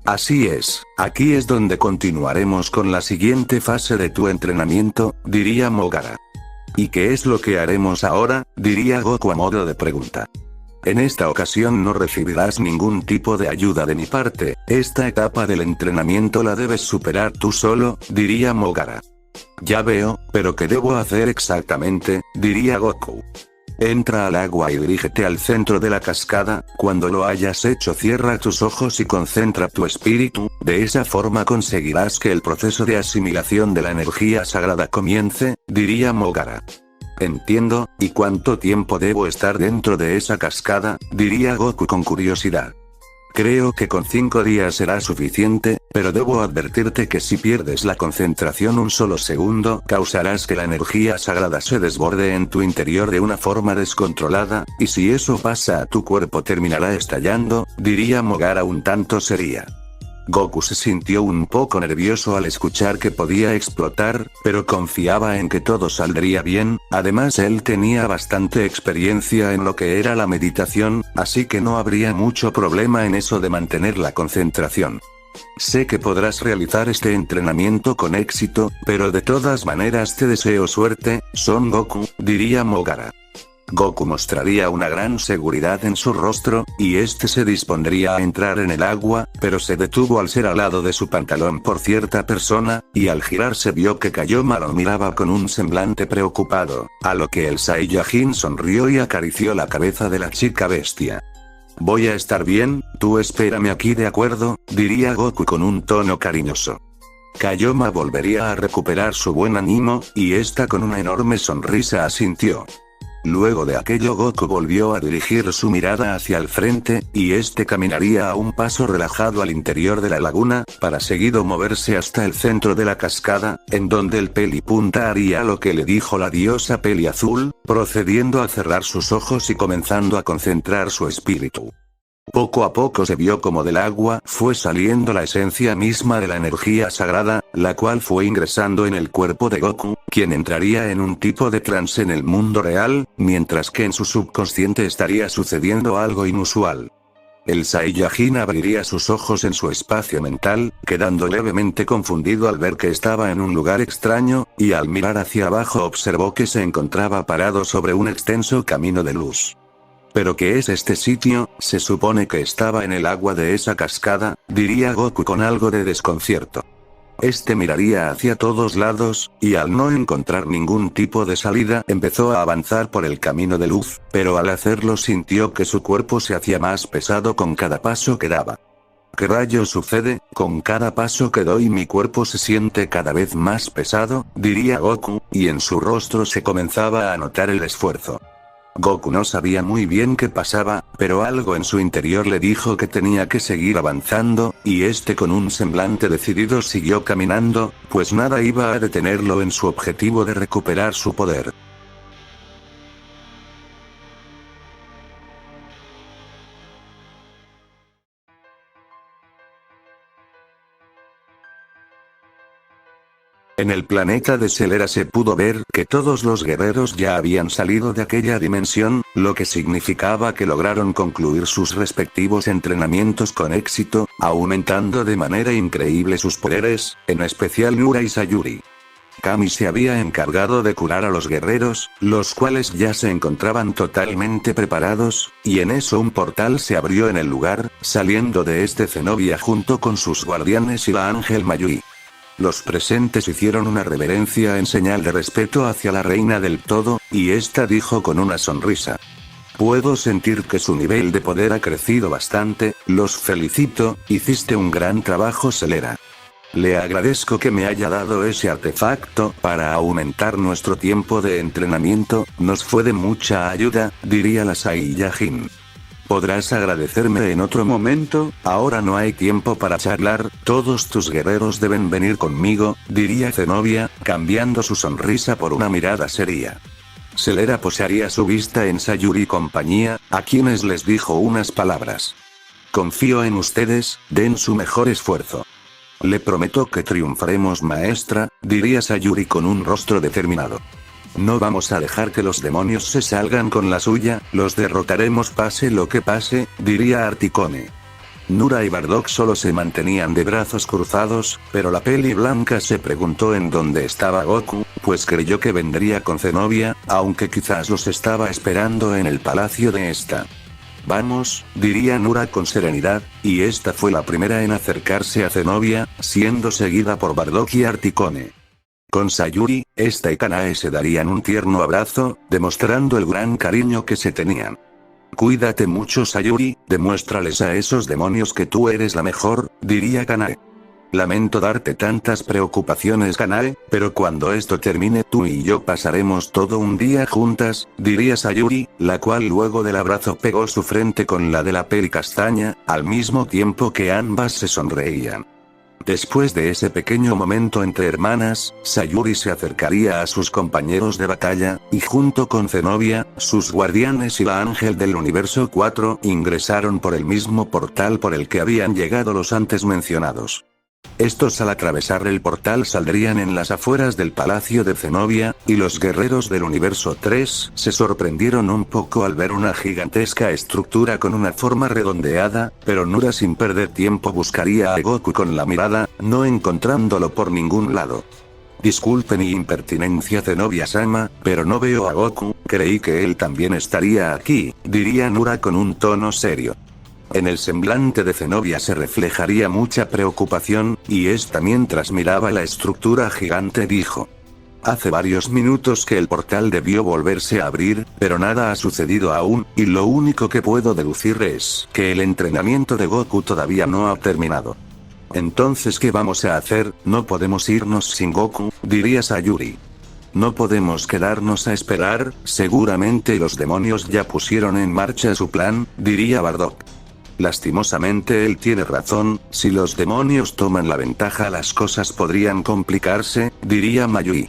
Así es, aquí es donde continuaremos con la siguiente fase de tu entrenamiento, diría Mogara. ¿Y qué es lo que haremos ahora?, diría Goku a modo de pregunta. En esta ocasión no recibirás ningún tipo de ayuda de mi parte, esta etapa del entrenamiento la debes superar tú solo, diría Mogara. Ya veo, pero ¿qué debo hacer exactamente?, diría Goku. Entra al agua y dirígete al centro de la cascada, cuando lo hayas hecho cierra tus ojos y concentra tu espíritu, de esa forma conseguirás que el proceso de asimilación de la energía sagrada comience, diría Mogara. Entiendo, ¿y cuánto tiempo debo estar dentro de esa cascada?, diría Goku con curiosidad. Creo que con 5 días será suficiente, pero debo advertirte que si pierdes la concentración un solo segundo, causarás que la energía sagrada se desborde en tu interior de una forma descontrolada, y si eso pasa a tu cuerpo terminará estallando, diría Mogara un tanto seria. Goku se sintió un poco nervioso al escuchar que podía explotar, pero confiaba en que todo saldría bien, además él tenía bastante experiencia en lo que era la meditación, así que no habría mucho problema en eso de mantener la concentración. Sé que podrás realizar este entrenamiento con éxito, pero de todas maneras te deseo suerte, Son Goku, diría Mogara. Goku mostraría una gran seguridad en su rostro, y este se dispondría a entrar en el agua, pero se detuvo al ser al lado de su pantalón por cierta persona, y al girarse vio que Kayoma lo miraba con un semblante preocupado, a lo que el Saiyajin sonrió y acarició la cabeza de la chica bestia. Voy a estar bien, tú espérame aquí de acuerdo, diría Goku con un tono cariñoso. Kayoma volvería a recuperar su buen ánimo, y esta con una enorme sonrisa asintió. Luego de aquello Goku volvió a dirigir su mirada hacia el frente, y este caminaría a un paso relajado al interior de la laguna, para seguido moverse hasta el centro de la cascada, en donde el Pelipunta haría lo que le dijo la diosa Peli Azul, procediendo a cerrar sus ojos y comenzando a concentrar su espíritu. Poco a poco se vio como del agua fue saliendo la esencia misma de la energía sagrada, la cual fue ingresando en el cuerpo de Goku, quien entraría en un tipo de trance en el mundo real, mientras que en su subconsciente estaría sucediendo algo inusual. El Saiyajin abriría sus ojos en su espacio mental, quedando levemente confundido al ver que estaba en un lugar extraño, y al mirar hacia abajo observó que se encontraba parado sobre un extenso camino de luz. ¿Pero qué es este sitio? Se supone que estaba en el agua de esa cascada, diría Goku con algo de desconcierto. Este miraría hacia todos lados, y al no encontrar ningún tipo de salida empezó a avanzar por el camino de luz, pero al hacerlo sintió que su cuerpo se hacía más pesado con cada paso que daba. ¿Qué rayos sucede? Con cada paso que doy mi cuerpo se siente cada vez más pesado, diría Goku, y en su rostro se comenzaba a notar el esfuerzo. Goku no sabía muy bien qué pasaba, pero algo en su interior le dijo que tenía que seguir avanzando, y este con un semblante decidido siguió caminando, pues nada iba a detenerlo en su objetivo de recuperar su poder. En el planeta de Selera se pudo ver que todos los guerreros ya habían salido de aquella dimensión, lo que significaba que lograron concluir sus respectivos entrenamientos con éxito, aumentando de manera increíble sus poderes, en especial Nura y Sayuri. Kami se había encargado de curar a los guerreros, los cuales ya se encontraban totalmente preparados, y en eso un portal se abrió en el lugar, saliendo de este Zenobia junto con sus guardianes y la ángel Mayui. Los presentes hicieron una reverencia en señal de respeto hacia la reina del todo, y esta dijo con una sonrisa: puedo sentir que su nivel de poder ha crecido bastante, los felicito, hiciste un gran trabajo, Celera. Le agradezco que me haya dado ese artefacto para aumentar nuestro tiempo de entrenamiento, nos fue de mucha ayuda, diría la Saiyajin. Podrás agradecerme en otro momento, ahora no hay tiempo para charlar, todos tus guerreros deben venir conmigo, diría Zenobia, cambiando su sonrisa por una mirada seria. Celera posaría su vista en Sayuri y compañía, a quienes les dijo unas palabras. Confío en ustedes, den su mejor esfuerzo. Le prometo que triunfaremos, maestra, diría Sayuri con un rostro determinado. No vamos a dejar que los demonios se salgan con la suya, los derrotaremos pase lo que pase, diría Articone. Nura y Bardock solo se mantenían de brazos cruzados, pero la peli blanca se preguntó en dónde estaba Goku, pues creyó que vendría con Zenobia, aunque quizás los estaba esperando en el palacio de esta. Vamos, diría Nura con serenidad, y esta fue la primera en acercarse a Zenobia, siendo seguida por Bardock y Articone. Con Sayuri, esta y Kanae se darían un tierno abrazo, demostrando el gran cariño que se tenían. Cuídate mucho, Sayuri, demuéstrales a esos demonios que tú eres la mejor, diría Kanae. Lamento darte tantas preocupaciones, Kanae, pero cuando esto termine tú y yo pasaremos todo un día juntas, diría Sayuri, la cual luego del abrazo pegó su frente con la de la peli castaña, al mismo tiempo que ambas se sonreían. Después de ese pequeño momento entre hermanas, Sayuri se acercaría a sus compañeros de batalla, y junto con Zenobia, sus guardianes y la ángel del universo 4 ingresaron por el mismo portal por el que habían llegado los antes mencionados. Estos al atravesar el portal saldrían en las afueras del palacio de Zenobia, y los guerreros del universo 3 se sorprendieron un poco al ver una gigantesca estructura con una forma redondeada, pero Nura sin perder tiempo buscaría a Goku con la mirada, no encontrándolo por ningún lado. Disculpe mi impertinencia, Zenobia-sama, pero no veo a Goku, creí que él también estaría aquí, diría Nura con un tono serio. En el semblante de Zenobia se reflejaría mucha preocupación, y esta mientras miraba la estructura gigante dijo: hace varios minutos que el portal debió volverse a abrir, pero nada ha sucedido aún, y lo único que puedo deducir es que el entrenamiento de Goku todavía no ha terminado. Entonces, ¿qué vamos a hacer? No podemos irnos sin Goku, diría Sayuri. No podemos quedarnos a esperar, seguramente los demonios ya pusieron en marcha su plan, diría Bardock. Lastimosamente él tiene razón, si los demonios toman la ventaja las cosas podrían complicarse, diría Mayui.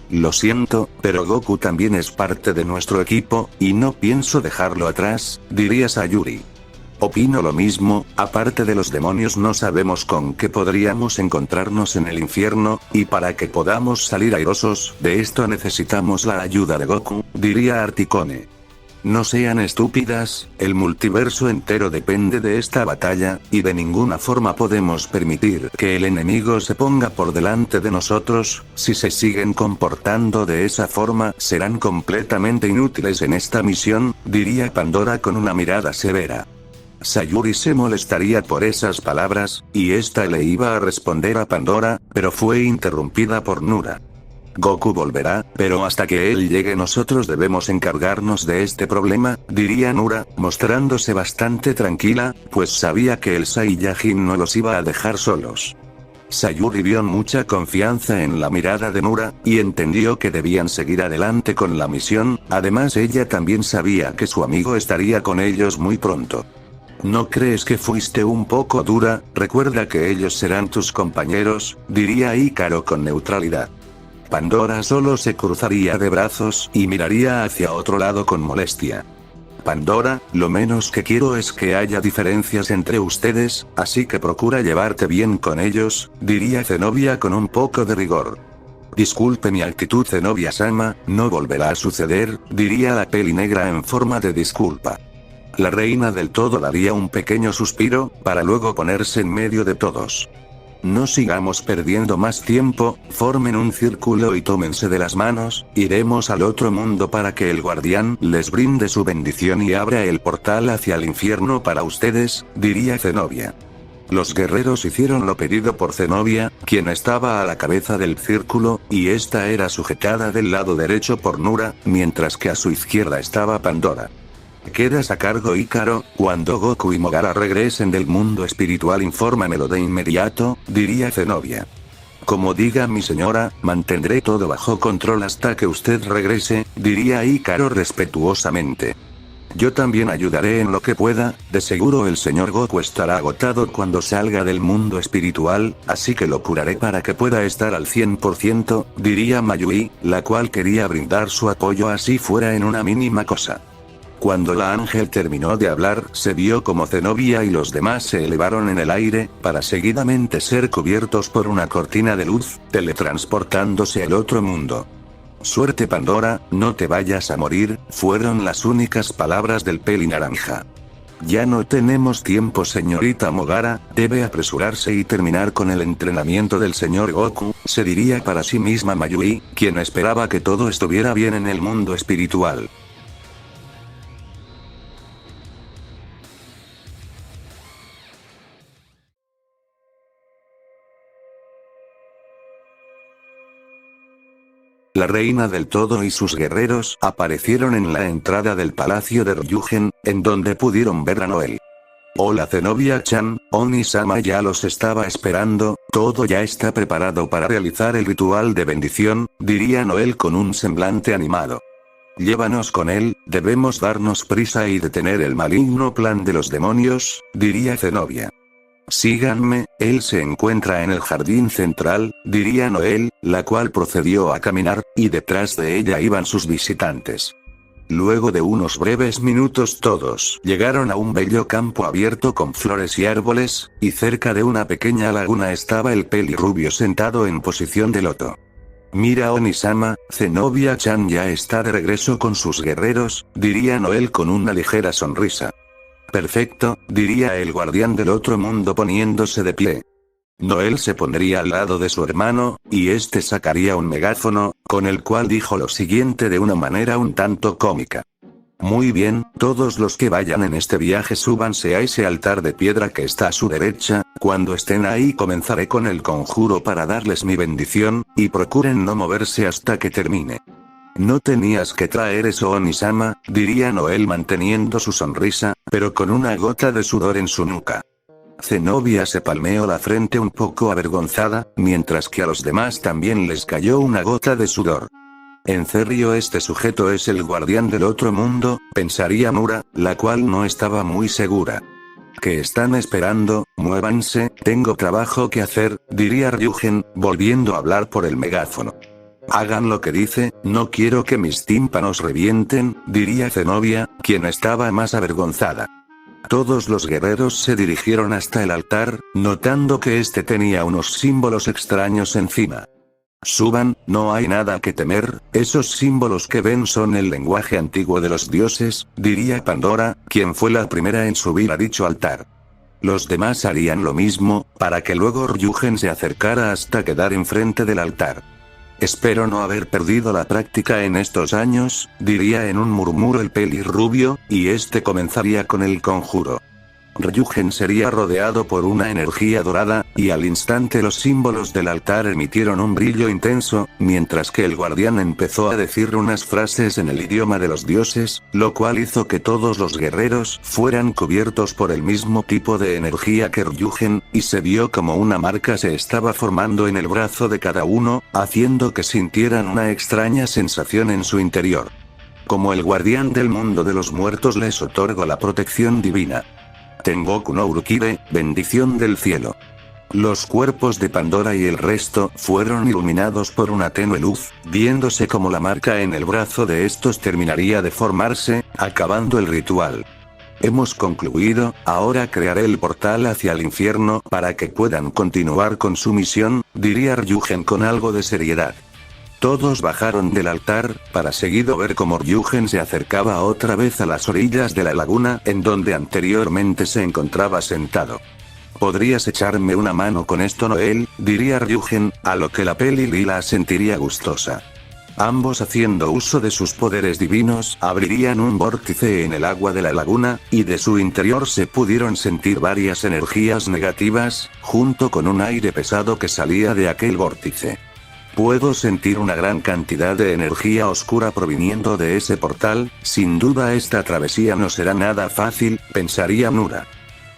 Lo siento, pero Goku también es parte de nuestro equipo, y no pienso dejarlo atrás, diría Sayuri. Opino lo mismo, aparte de los demonios no sabemos con qué podríamos encontrarnos en el infierno, y para que podamos salir airosos de esto necesitamos la ayuda de Goku, diría Articone. No sean estúpidas, el multiverso entero depende de esta batalla, y de ninguna forma podemos permitir que el enemigo se ponga por delante de nosotros, si se siguen comportando de esa forma serán completamente inútiles en esta misión, diría Pandora con una mirada severa. Sayuri se molestaría por esas palabras, y esta le iba a responder a Pandora, pero fue interrumpida por Nura. Goku volverá, pero hasta que él llegue nosotros debemos encargarnos de este problema, diría Nura, mostrándose bastante tranquila, pues sabía que el Saiyajin no los iba a dejar solos. Sayuri vio mucha confianza en la mirada de Nura, y entendió que debían seguir adelante con la misión, además ella también sabía que su amigo estaría con ellos muy pronto. ¿No crees que fuiste un poco dura? Recuerda que ellos serán tus compañeros, diría Hikaru con neutralidad. Pandora solo se cruzaría de brazos y miraría hacia otro lado con molestia. Pandora, lo menos que quiero es que haya diferencias entre ustedes, así que procura llevarte bien con ellos, diría Zenobia con un poco de rigor. Disculpe mi actitud, Zenobia-sama, no volverá a suceder, diría la peli negra en forma de disculpa. La reina del todo daría un pequeño suspiro, para luego ponerse en medio de todos. No sigamos perdiendo más tiempo, formen un círculo y tómense de las manos, iremos al otro mundo para que el guardián les brinde su bendición y abra el portal hacia el infierno para ustedes, diría Zenobia. Los guerreros hicieron lo pedido por Zenobia, quien estaba a la cabeza del círculo, y esta era sujetada del lado derecho por Nura, mientras que a su izquierda estaba Pandora. Quedas a cargo Ícaro, cuando Goku y Mogara regresen del mundo espiritual infórmamelo de inmediato, diría Zenobia. Como diga mi señora, mantendré todo bajo control hasta que usted regrese, diría Ícaro respetuosamente. Yo también ayudaré en lo que pueda, de seguro el señor Goku estará agotado cuando salga del mundo espiritual, así que lo curaré para que pueda estar al 100%, diría Mayui, la cual quería brindar su apoyo así fuera en una mínima cosa. Cuando la ángel terminó de hablar, se vio como Zenobia y los demás se elevaron en el aire, para seguidamente ser cubiertos por una cortina de luz, teletransportándose al otro mundo. Suerte Pandora, no te vayas a morir, fueron las únicas palabras del peli naranja. Ya no tenemos tiempo señorita Mogara, debe apresurarse y terminar con el entrenamiento del señor Goku, se diría para sí misma Mayui, quien esperaba que todo estuviera bien en el mundo espiritual. La reina del todo y sus guerreros aparecieron en la entrada del palacio de Ryugen, en donde pudieron ver a Noel. Hola Zenobia-chan, Oni-sama ya los estaba esperando, todo ya está preparado para realizar el ritual de bendición, diría Noel con un semblante animado. Llévanos con él, debemos darnos prisa y detener el maligno plan de los demonios, diría Zenobia. Síganme, él se encuentra en el jardín central, diría Noel, la cual procedió a caminar, y detrás de ella iban sus visitantes. Luego de unos breves minutos todos llegaron a un bello campo abierto con flores y árboles, y cerca de una pequeña laguna estaba el pelirrubio sentado en posición de loto. Mira Oni-sama, Zenobia-chan ya está de regreso con sus guerreros, diría Noel con una ligera sonrisa. Perfecto, diría el guardián del otro mundo poniéndose de pie. Noel se pondría al lado de su hermano, y este sacaría un megáfono, con el cual dijo lo siguiente de una manera un tanto cómica. Muy bien, todos los que vayan en este viaje súbanse a ese altar de piedra que está a su derecha, cuando estén ahí comenzaré con el conjuro para darles mi bendición, y procuren no moverse hasta que termine. No tenías que traer eso Oni-sama, diría Noel manteniendo su sonrisa, pero con una gota de sudor en su nuca. Zenobia se palmeó la frente un poco avergonzada, mientras que a los demás también les cayó una gota de sudor. En serio este sujeto es el guardián del otro mundo, pensaría Nura, la cual no estaba muy segura. ¿Qué están esperando? Muévanse, tengo trabajo que hacer, diría Ryugen, volviendo a hablar por el megáfono. Hagan lo que dice, no quiero que mis tímpanos revienten, diría Zenobia, quien estaba más avergonzada. Todos los guerreros se dirigieron hasta el altar, notando que este tenía unos símbolos extraños encima. Suban, no hay nada que temer, esos símbolos que ven son el lenguaje antiguo de los dioses, diría Pandora, quien fue la primera en subir a dicho altar. Los demás harían lo mismo, para que luego Ryugen se acercara hasta quedar enfrente del altar. Espero no haber perdido la práctica en estos años, diría en un murmuro el pelirrubio, y este comenzaría con el conjuro. Ryugen sería rodeado por una energía dorada, y al instante los símbolos del altar emitieron un brillo intenso, mientras que el guardián empezó a decir unas frases en el idioma de los dioses, lo cual hizo que todos los guerreros fueran cubiertos por el mismo tipo de energía que Ryugen, y se vio como una marca se estaba formando en el brazo de cada uno, haciendo que sintieran una extraña sensación en su interior. Como el guardián del mundo de los muertos les otorgó la protección divina. Tengoku no Urukide, bendición del cielo. Los cuerpos de Pandora y el resto fueron iluminados por una tenue luz, viéndose como la marca en el brazo de estos terminaría de formarse, acabando el ritual. Hemos concluido, ahora crearé el portal hacia el infierno para que puedan continuar con su misión, diría Ryugen con algo de seriedad. Todos bajaron del altar, para seguido ver cómo Ryugen se acercaba otra vez a las orillas de la laguna en donde anteriormente se encontraba sentado. ¿Podrías echarme una mano con esto, Noel?, diría Ryugen, a lo que la peli lila sentiría gustosa. Ambos, haciendo uso de sus poderes divinos, abrirían un vórtice en el agua de la laguna, y de su interior se pudieron sentir varias energías negativas, junto con un aire pesado que salía de aquel vórtice. Puedo sentir una gran cantidad de energía oscura proviniendo de ese portal, sin duda esta travesía no será nada fácil, pensaría Nura.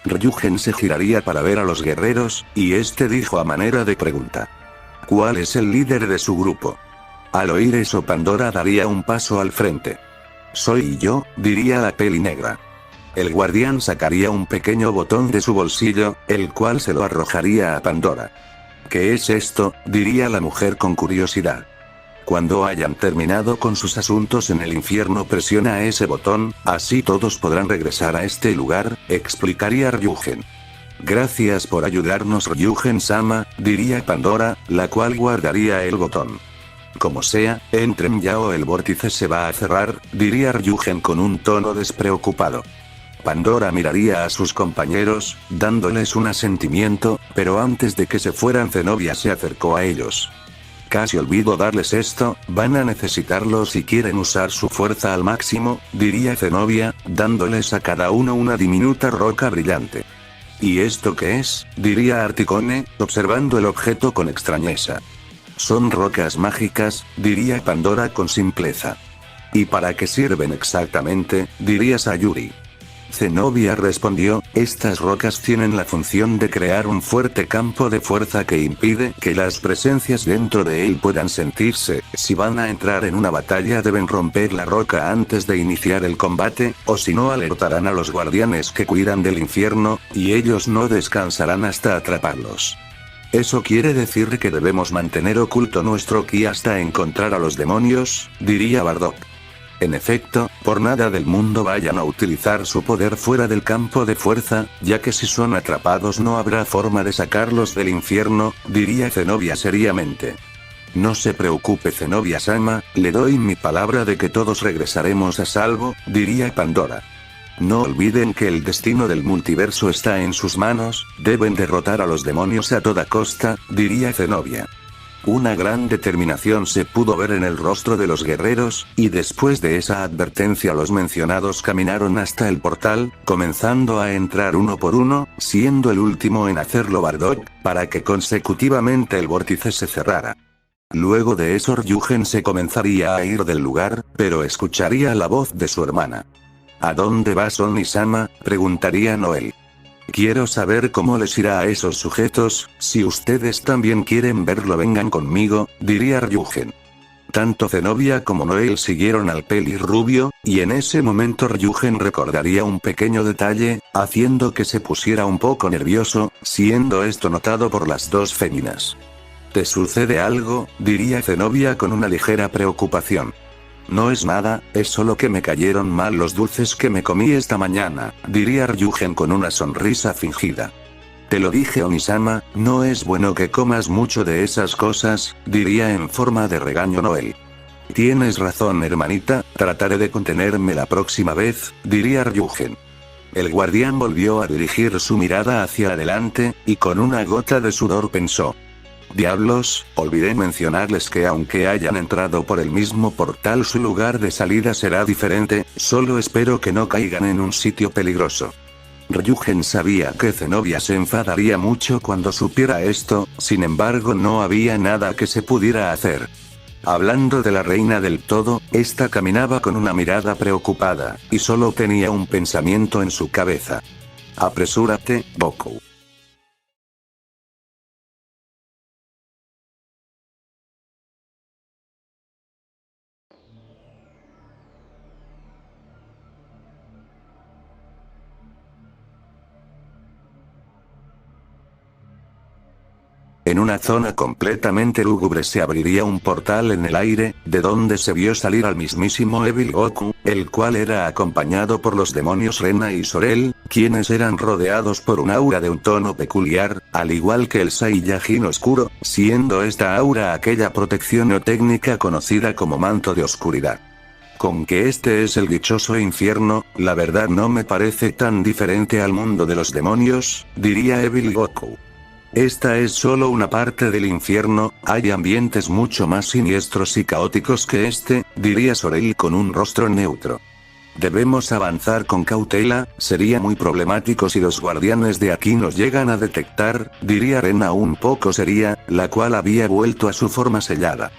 Ryugen se giraría para ver a los guerreros, y este dijo a manera de pregunta: ¿cuál es el líder de su grupo? Al oír eso, Pandora daría un paso al frente. Soy yo, diría la peli negra. El guardián sacaría un pequeño botón de su bolsillo, el cual se lo arrojaría a Pandora. ¿Qué es esto?, diría la mujer con curiosidad. Cuando hayan terminado con sus asuntos en el infierno, presiona ese botón, así todos podrán regresar a este lugar, explicaría Ryugen. Gracias por ayudarnos, Ryugen-sama, diría Pandora, la cual guardaría el botón. Como sea, entren ya o el vórtice se va a cerrar, diría Ryugen con un tono despreocupado. Pandora miraría a sus compañeros, dándoles un asentimiento, pero antes de que se fueran, Zenobia se acercó a ellos. Casi olvido darles esto, van a necesitarlo si quieren usar su fuerza al máximo, diría Zenobia, dándoles a cada uno una diminuta roca brillante. ¿Y esto qué es?, diría Articone, observando el objeto con extrañeza. Son rocas mágicas, diría Pandora con simpleza. ¿Y para qué sirven exactamente?, diría Sayuri. Zenobia respondió: estas rocas tienen la función de crear un fuerte campo de fuerza que impide que las presencias dentro de él puedan sentirse. Si van a entrar en una batalla deben romper la roca antes de iniciar el combate, o si no alertarán a los guardianes que cuidan del infierno, y ellos no descansarán hasta atraparlos. ¿Eso quiere decir que debemos mantener oculto nuestro ki hasta encontrar a los demonios?, diría Bardock. En efecto, por nada del mundo vayan a utilizar su poder fuera del campo de fuerza, ya que si son atrapados no habrá forma de sacarlos del infierno, diría Zenobia seriamente. No se preocupe, Zenobia-sama, le doy mi palabra de que todos regresaremos a salvo, diría Pandora. No olviden que el destino del multiverso está en sus manos, deben derrotar a los demonios a toda costa, diría Zenobia. Una gran determinación se pudo ver en el rostro de los guerreros, y después de esa advertencia los mencionados caminaron hasta el portal, comenzando a entrar uno por uno, siendo el último en hacerlo Bardock, para que consecutivamente el vórtice se cerrara. Luego de eso Ryugen se comenzaría a ir del lugar, pero escucharía la voz de su hermana. ¿A dónde vas, Oni-sama?, preguntaría Noel. Quiero saber cómo les irá a esos sujetos, si ustedes también quieren verlo vengan conmigo, diría Ryugen. Tanto Zenobia como Noel siguieron al pelirrubio, y en ese momento Ryugen recordaría un pequeño detalle, haciendo que se pusiera un poco nervioso, siendo esto notado por las dos féminas. ¿Te sucede algo?, diría Zenobia con una ligera preocupación. No es nada, es solo que me cayeron mal los dulces que me comí esta mañana, diría Ryugen con una sonrisa fingida. Te lo dije, Onisama, no es bueno que comas mucho de esas cosas, diría en forma de regaño Noel. Tienes razón, hermanita, trataré de contenerme la próxima vez, diría Ryugen. El guardián volvió a dirigir su mirada hacia adelante, y con una gota de sudor pensó. Diablos, olvidé mencionarles que aunque hayan entrado por el mismo portal su lugar de salida será diferente, solo espero que no caigan en un sitio peligroso. Ryugen sabía que Zenobia se enfadaría mucho cuando supiera esto, sin embargo no había nada que se pudiera hacer. Hablando de la reina del todo, esta caminaba con una mirada preocupada, y solo tenía un pensamiento en su cabeza. Apresúrate, Boku. En una zona completamente lúgubre se abriría un portal en el aire, de donde se vio salir al mismísimo Evil Goku, el cual era acompañado por los demonios Rena y Sorel, quienes eran rodeados por un aura de un tono peculiar, al igual que el Saiyajin oscuro, siendo esta aura aquella protección o técnica conocida como manto de oscuridad. Con que este es el dichoso infierno, la verdad no me parece tan diferente al mundo de los demonios, diría Evil Goku. Esta es solo una parte del infierno, hay ambientes mucho más siniestros y caóticos que este, diría Sorel con un rostro neutro. Debemos avanzar con cautela, sería muy problemático si los guardianes de aquí nos llegan a detectar, diría Rena un poco seria, la cual había vuelto a su forma sellada.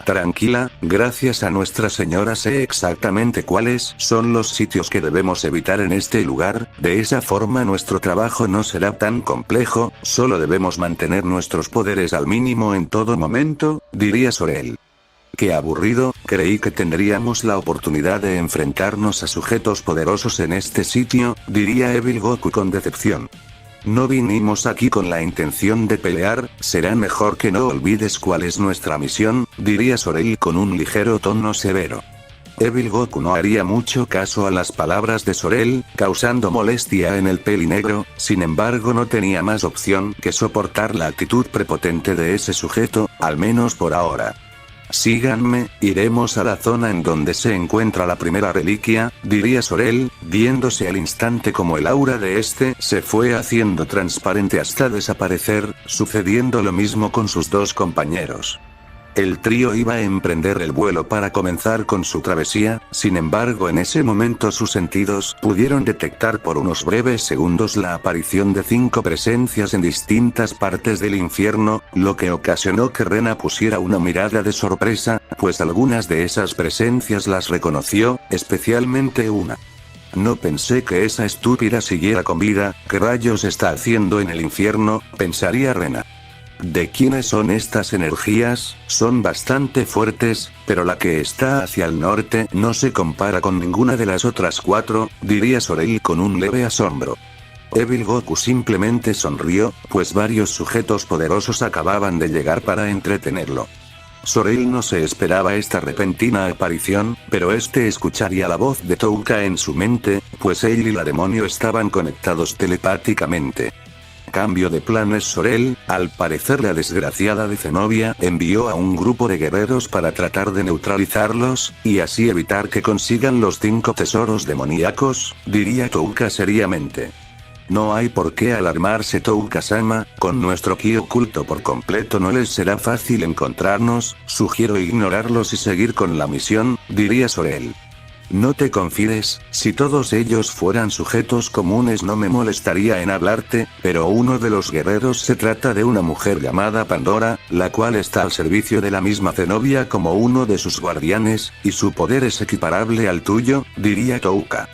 Tranquila, gracias a Nuestra Señora sé exactamente cuáles son los sitios que debemos evitar en este lugar, de esa forma nuestro trabajo no será tan complejo, solo debemos mantener nuestros poderes al mínimo en todo momento, diría Sorel. Qué aburrido, creí que tendríamos la oportunidad de enfrentarnos a sujetos poderosos en este sitio, diría Evil Goku con decepción. No vinimos aquí con la intención de pelear, será mejor que no olvides cuál es nuestra misión, diría Sorel con un ligero tono severo. Evil Goku no haría mucho caso a las palabras de Sorel, causando molestia en el pelinegro, sin embargo no tenía más opción que soportar la actitud prepotente de ese sujeto, al menos por ahora. Síganme, iremos a la zona en donde se encuentra la primera reliquia, diría Sorel, viéndose al instante como el aura de este se fue haciendo transparente hasta desaparecer, sucediendo lo mismo con sus dos compañeros. El trío iba a emprender el vuelo para comenzar con su travesía, sin embargo en ese momento sus sentidos pudieron detectar por unos breves segundos la aparición de 5 presencias en distintas partes del infierno, lo que ocasionó que Rena pusiera una mirada de sorpresa, pues algunas de esas presencias las reconoció, especialmente una. No pensé que esa estúpida siguiera con vida, ¿qué rayos está haciendo en el infierno?, pensaría Rena. ¿De quiénes son estas energías? Son bastante fuertes, pero la que está hacia el norte no se compara con ninguna de las otras 4, diría Sorel con un leve asombro. Evil Goku simplemente sonrió, pues varios sujetos poderosos acababan de llegar para entretenerlo. Sorel no se esperaba esta repentina aparición, pero este escucharía la voz de Touka en su mente, pues él y la demonio estaban conectados telepáticamente. Cambio de planes Sorel, al parecer la desgraciada de Zenobia envió a un grupo de guerreros para tratar de neutralizarlos, y así evitar que consigan los 5 tesoros demoníacos, diría Touka seriamente. No hay por qué alarmarse Touka-sama, con nuestro ki oculto por completo no les será fácil encontrarnos, sugiero ignorarlos y seguir con la misión, diría Sorel. No te confides, si todos ellos fueran sujetos comunes no me molestaría en hablarte, pero uno de los guerreros se trata de una mujer llamada Pandora, la cual está al servicio de la misma Zenobia como uno de sus guardianes, y su poder es equiparable al tuyo, diría Touka.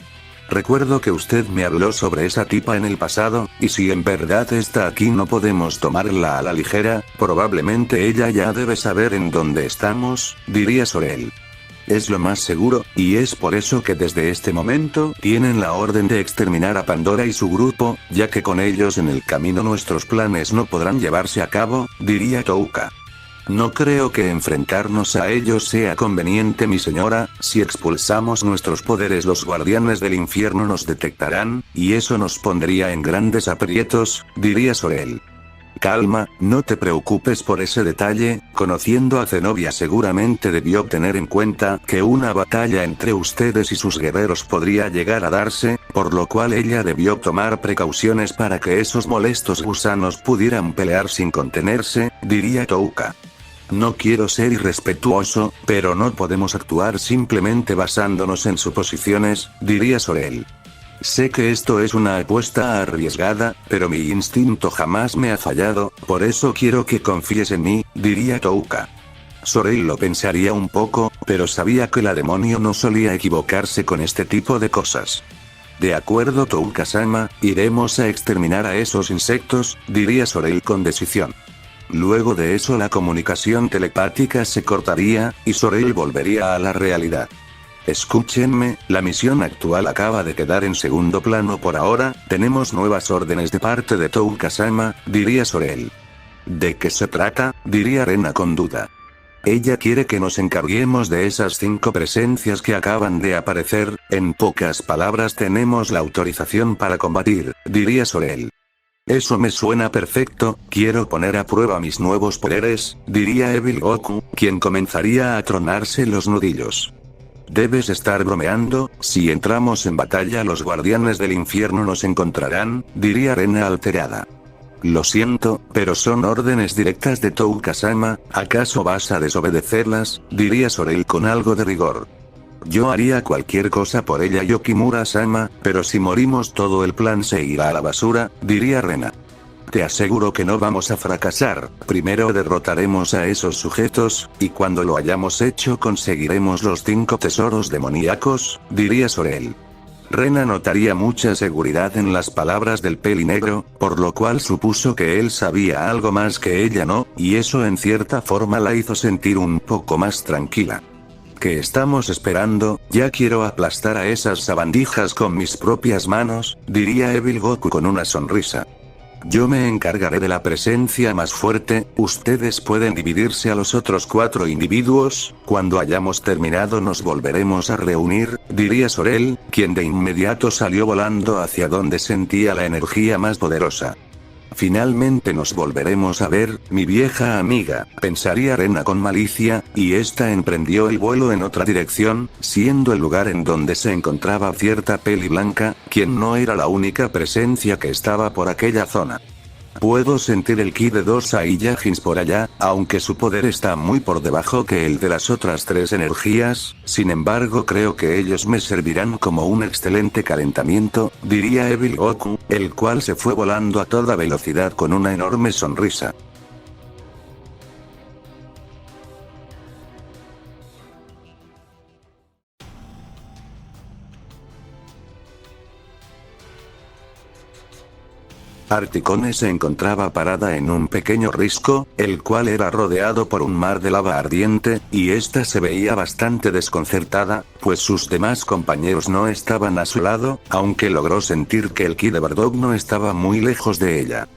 Recuerdo que usted me habló sobre esa tipa en el pasado, y si en verdad está aquí no podemos tomarla a la ligera, probablemente ella ya debe saber en dónde estamos, diría Sorel. Es lo más seguro, y es por eso que desde este momento tienen la orden de exterminar a Pandora y su grupo, ya que con ellos en el camino nuestros planes no podrán llevarse a cabo, diría Touka. No creo que enfrentarnos a ellos sea conveniente, mi señora, si expulsamos nuestros poderes los guardianes del infierno nos detectarán, y eso nos pondría en grandes aprietos, diría Sorel. Calma, no te preocupes por ese detalle, conociendo a Zenobia seguramente debió tener en cuenta que una batalla entre ustedes y sus guerreros podría llegar a darse, por lo cual ella debió tomar precauciones para que esos molestos gusanos pudieran pelear sin contenerse, diría Touka. No quiero ser irrespetuoso, pero no podemos actuar simplemente basándonos en suposiciones, diría Sorel. Sé que esto es una apuesta arriesgada, pero mi instinto jamás me ha fallado, por eso quiero que confíes en mí, diría Touka. Sorel lo pensaría un poco, pero sabía que la demonio no solía equivocarse con este tipo de cosas. De acuerdo Touka-sama, iremos a exterminar a esos insectos, diría Sorel con decisión. Luego de eso la comunicación telepática se cortaría, y Sorel volvería a la realidad. Escúchenme, la misión actual acaba de quedar en segundo plano por ahora, tenemos nuevas órdenes de parte de Touka-sama, diría Sorel. ¿De qué se trata?, diría Rena con duda. Ella quiere que nos encarguemos de esas 5 presencias que acaban de aparecer, en pocas palabras tenemos la autorización para combatir, diría Sorel. Eso me suena perfecto, quiero poner a prueba mis nuevos poderes, diría Evil Goku, quien comenzaría a tronarse los nudillos. Debes estar bromeando, si entramos en batalla los guardianes del infierno nos encontrarán, diría Rena alterada. Lo siento, pero son órdenes directas de Touka-sama, ¿acaso vas a desobedecerlas? Diría Sorel con algo de rigor. Yo haría cualquier cosa por ella Yokimura-sama, pero si morimos todo el plan se irá a la basura, diría Rena. Te aseguro que no vamos a fracasar, primero derrotaremos a esos sujetos, y cuando lo hayamos hecho conseguiremos los 5 tesoros demoníacos, diría Sorel. Rena notaría mucha seguridad en las palabras del pelinegro, por lo cual supuso que él sabía algo más que ella no, y eso en cierta forma la hizo sentir un poco más tranquila. ¿Qué estamos esperando? Ya quiero aplastar a esas sabandijas con mis propias manos, diría Evil Goku con una sonrisa. Yo me encargaré de la presencia más fuerte, ustedes pueden dividirse a los otros 4 individuos, cuando hayamos terminado nos volveremos a reunir, diría Sorel, quien de inmediato salió volando hacia donde sentía la energía más poderosa. Finalmente nos volveremos a ver, mi vieja amiga, pensaría Rena con malicia, y esta emprendió el vuelo en otra dirección, siendo el lugar en donde se encontraba cierta peli blanca, quien no era la única presencia que estaba por aquella zona. Puedo sentir el ki de 2 Saiyajins por allá, aunque su poder está muy por debajo que el de las otras 3 energías, sin embargo creo que ellos me servirán como un excelente calentamiento, diría Evil Goku, el cual se fue volando a toda velocidad con una enorme sonrisa. Articone se encontraba parada en un pequeño risco, el cual era rodeado por un mar de lava ardiente, y ésta se veía bastante desconcertada, pues sus demás compañeros no estaban a su lado, aunque logró sentir que el ki de Bardock no estaba muy lejos de ella.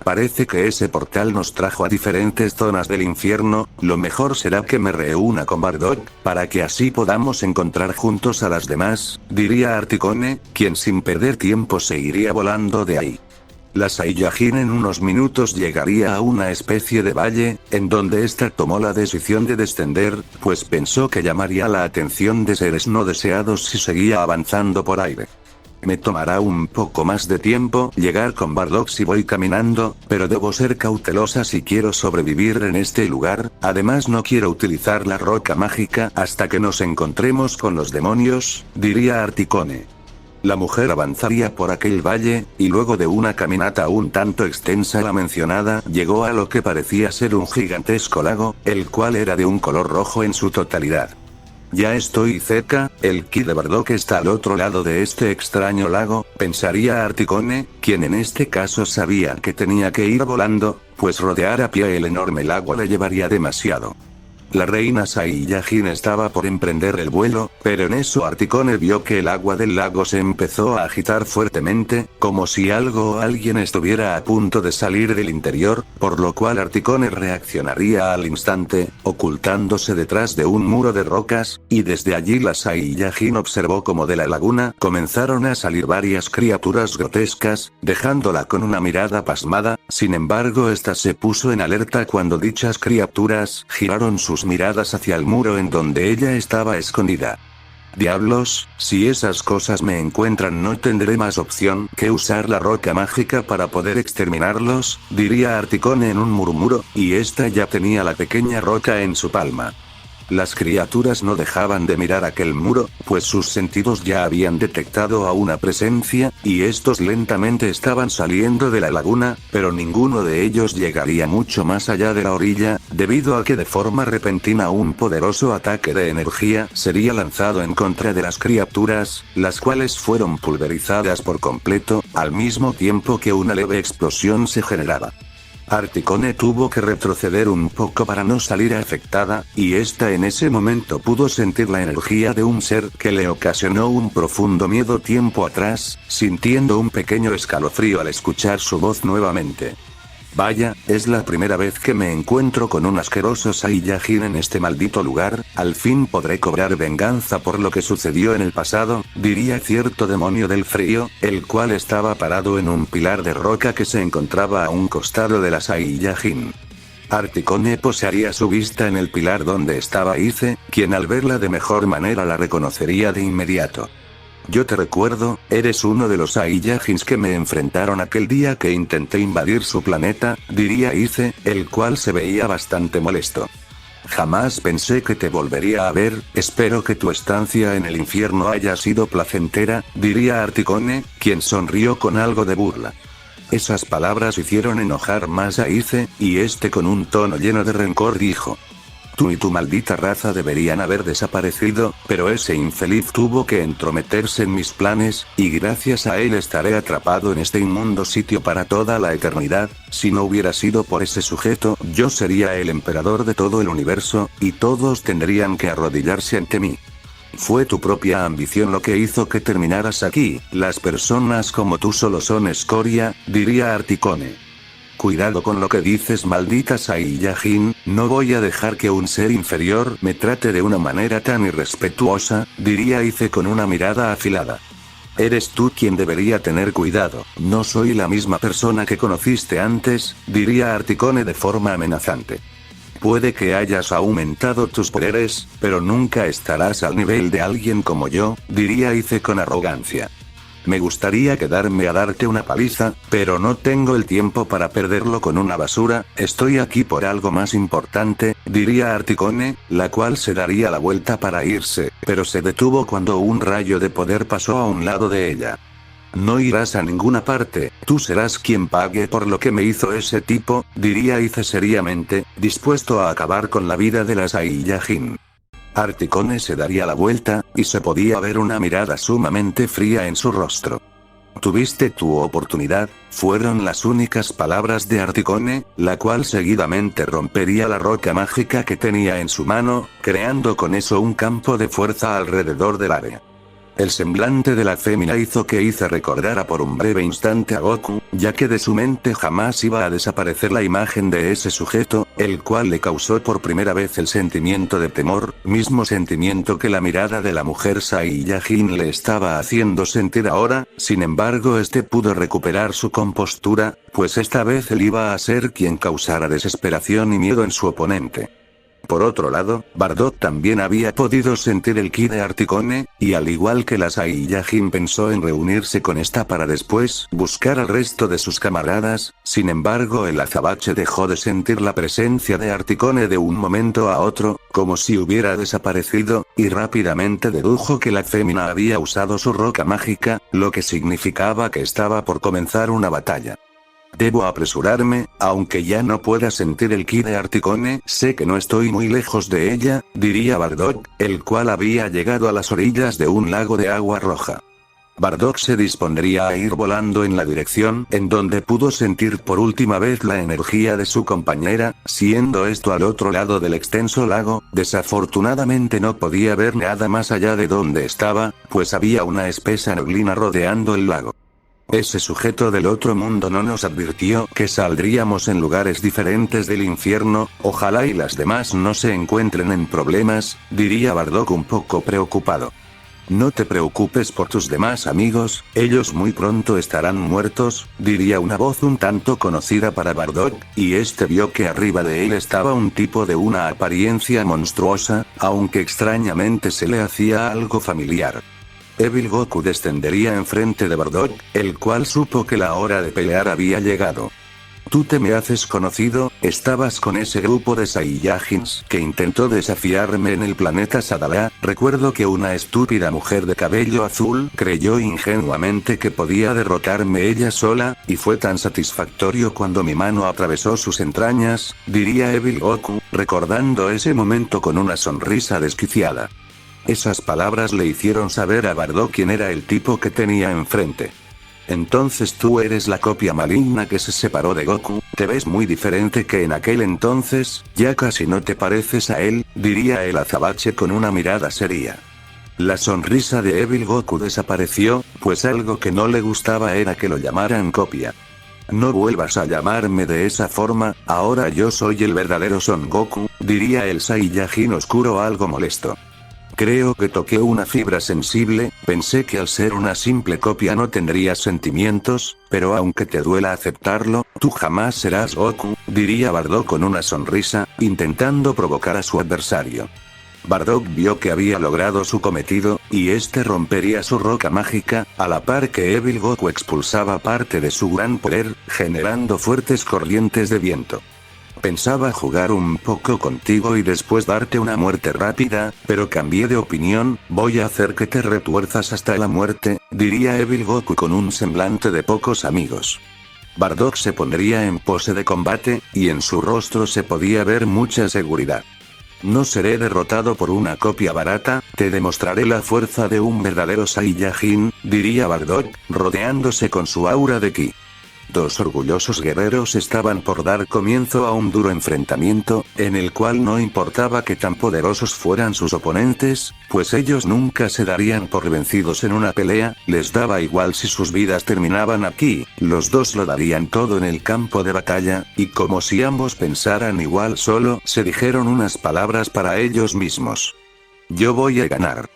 Parece que ese portal nos trajo a diferentes zonas del infierno, lo mejor será que me reúna con Bardock, para que así podamos encontrar juntos a las demás, diría Articone, quien sin perder tiempo se iría volando de ahí. La Saiyajin en unos minutos llegaría a una especie de valle, en donde ésta tomó la decisión de descender, pues pensó que llamaría la atención de seres no deseados si seguía avanzando por aire. Me tomará un poco más de tiempo llegar con Bardock si voy caminando, pero debo ser cautelosa si quiero sobrevivir en este lugar, además no quiero utilizar la roca mágica hasta que nos encontremos con los demonios, diría Articone. La mujer avanzaría por aquel valle, y luego de una caminata un tanto extensa la mencionada llegó a lo que parecía ser un gigantesco lago, el cual era de un color rojo en su totalidad. Ya estoy cerca, el ki de Bardock está al otro lado de este extraño lago, pensaría Articone, quien en este caso sabía que tenía que ir volando, pues rodear a pie el enorme lago le llevaría demasiado. La reina Saiyajin estaba por emprender el vuelo, pero en eso Articone vio que el agua del lago se empezó a agitar fuertemente, como si algo o alguien estuviera a punto de salir del interior, por lo cual Articone reaccionaría al instante, ocultándose detrás de un muro de rocas, y desde allí la Saiyajin observó como de la laguna comenzaron a salir varias criaturas grotescas, dejándola con una mirada pasmada, sin embargo esta se puso en alerta cuando dichas criaturas giraron sus miradas hacia el muro en donde ella estaba escondida. Diablos, si esas cosas me encuentran no tendré más opción que usar la roca mágica para poder exterminarlos, diría Articone en un murmuro, y esta ya tenía la pequeña roca en su palma. Las criaturas no dejaban de mirar aquel muro, pues sus sentidos ya habían detectado a una presencia, y estos lentamente estaban saliendo de la laguna, pero ninguno de ellos llegaría mucho más allá de la orilla, debido a que de forma repentina un poderoso ataque de energía sería lanzado en contra de las criaturas, las cuales fueron pulverizadas por completo, al mismo tiempo que una leve explosión se generaba. Articone tuvo que retroceder un poco para no salir afectada, y esta en ese momento pudo sentir la energía de un ser que le ocasionó un profundo miedo tiempo atrás, sintiendo un pequeño escalofrío al escuchar su voz nuevamente. Vaya, es la primera vez que me encuentro con un asqueroso Saiyajin en este maldito lugar, al fin podré cobrar venganza por lo que sucedió en el pasado, diría cierto demonio del frío, el cual estaba parado en un pilar de roca que se encontraba a un costado de la Saiyajin. Articone posaría su vista en el pilar donde estaba Ize, quien al verla de mejor manera la reconocería de inmediato. Yo te recuerdo, eres uno de los Saiyajins que me enfrentaron aquel día que intenté invadir su planeta, diría Ize, el cual se veía bastante molesto. Jamás pensé que te volvería a ver, espero que tu estancia en el infierno haya sido placentera, diría Articone, quien sonrió con algo de burla. Esas palabras hicieron enojar más a Ize, y este con un tono lleno de rencor dijo: tú y tu maldita raza deberían haber desaparecido, pero ese infeliz tuvo que entrometerse en mis planes, y gracias a él estaré atrapado en este inmundo sitio para toda la eternidad. Si no hubiera sido por ese sujeto, yo sería el emperador de todo el universo, y todos tendrían que arrodillarse ante mí. Fue tu propia ambición lo que hizo que terminaras aquí, las personas como tú solo son escoria, diría Articone. Cuidado con lo que dices, maldita Saiyajin, no voy a dejar que un ser inferior me trate de una manera tan irrespetuosa, diría Ize con una mirada afilada. Eres tú quien debería tener cuidado, no soy la misma persona que conociste antes, diría Articone de forma amenazante. Puede que hayas aumentado tus poderes, pero nunca estarás al nivel de alguien como yo, diría Ize con arrogancia. Me gustaría quedarme a darte una paliza, pero no tengo el tiempo para perderlo con una basura, estoy aquí por algo más importante, diría Articone, la cual se daría la vuelta para irse, pero se detuvo cuando un rayo de poder pasó a un lado de ella. No irás a ninguna parte, tú serás quien pague por lo que me hizo ese tipo, diría Ize seriamente, dispuesto a acabar con la vida de la Saiyajin. Articone se daría la vuelta, y se podía ver una mirada sumamente fría en su rostro. Tuviste tu oportunidad, fueron las únicas palabras de Articone, la cual seguidamente rompería la roca mágica que tenía en su mano, creando con eso un campo de fuerza alrededor del área. El semblante de la fémina hizo que Ize recordara por un breve instante a Goku, ya que de su mente jamás iba a desaparecer la imagen de ese sujeto, el cual le causó por primera vez el sentimiento de temor, mismo sentimiento que la mirada de la mujer Saiyajin le estaba haciendo sentir ahora. Sin embargo, este pudo recuperar su compostura, pues esta vez él iba a ser quien causara desesperación y miedo en su oponente. Por otro lado, Bardock también había podido sentir el ki de Articone, y al igual que la Saiyajin pensó en reunirse con esta para después buscar al resto de sus camaradas. Sin embargo, el azabache dejó de sentir la presencia de Articone de un momento a otro, como si hubiera desaparecido, y rápidamente dedujo que la fémina había usado su roca mágica, lo que significaba que estaba por comenzar una batalla. Debo apresurarme, aunque ya no pueda sentir el ki de Articone, sé que no estoy muy lejos de ella, diría Bardock, el cual había llegado a las orillas de un lago de agua roja. Bardock se dispondría a ir volando en la dirección en donde pudo sentir por última vez la energía de su compañera, siendo esto al otro lado del extenso lago. Desafortunadamente no podía ver nada más allá de donde estaba, pues había una espesa neblina rodeando el lago. Ese sujeto del otro mundo no nos advirtió que saldríamos en lugares diferentes del infierno, ojalá y las demás no se encuentren en problemas, diría Bardock un poco preocupado. No te preocupes por tus demás amigos, ellos muy pronto estarán muertos, diría una voz un tanto conocida para Bardock, y este vio que arriba de él estaba un tipo de una apariencia monstruosa, aunque extrañamente se le hacía algo familiar. Evil Goku descendería enfrente de Bardock, el cual supo que la hora de pelear había llegado. Tú te me haces conocido, estabas con ese grupo de Saiyajins que intentó desafiarme en el planeta Sadala. Recuerdo que una estúpida mujer de cabello azul creyó ingenuamente que podía derrotarme ella sola, y fue tan satisfactorio cuando mi mano atravesó sus entrañas, diría Evil Goku, recordando ese momento con una sonrisa desquiciada. Esas palabras le hicieron saber a Bardock quién era el tipo que tenía enfrente. Entonces tú eres la copia maligna que se separó de Goku, te ves muy diferente que en aquel entonces, ya casi no te pareces a él, diría el azabache con una mirada seria. La sonrisa de Evil Goku desapareció, pues algo que no le gustaba era que lo llamaran copia. No vuelvas a llamarme de esa forma, ahora yo soy el verdadero Son Goku, diría el Saiyajin oscuro algo molesto. Creo que toqué una fibra sensible, pensé que al ser una simple copia no tendrías sentimientos, pero aunque te duela aceptarlo, tú jamás serás Goku, diría Bardock con una sonrisa, intentando provocar a su adversario. Bardock vio que había logrado su cometido, y este rompería su roca mágica, a la par que Evil Goku expulsaba parte de su gran poder, generando fuertes corrientes de viento. Pensaba jugar un poco contigo y después darte una muerte rápida, pero cambié de opinión, voy a hacer que te retuerzas hasta la muerte, diría Evil Goku con un semblante de pocos amigos. Bardock se pondría en pose de combate, y en su rostro se podía ver mucha seguridad. No seré derrotado por una copia barata, te demostraré la fuerza de un verdadero Saiyajin, diría Bardock, rodeándose con su aura de ki. Dos orgullosos guerreros estaban por dar comienzo a un duro enfrentamiento, en el cual no importaba que tan poderosos fueran sus oponentes, pues ellos nunca se darían por vencidos en una pelea, les daba igual si sus vidas terminaban aquí, los dos lo darían todo en el campo de batalla, y como si ambos pensaran igual solo se dijeron unas palabras para ellos mismos. Yo voy a ganar.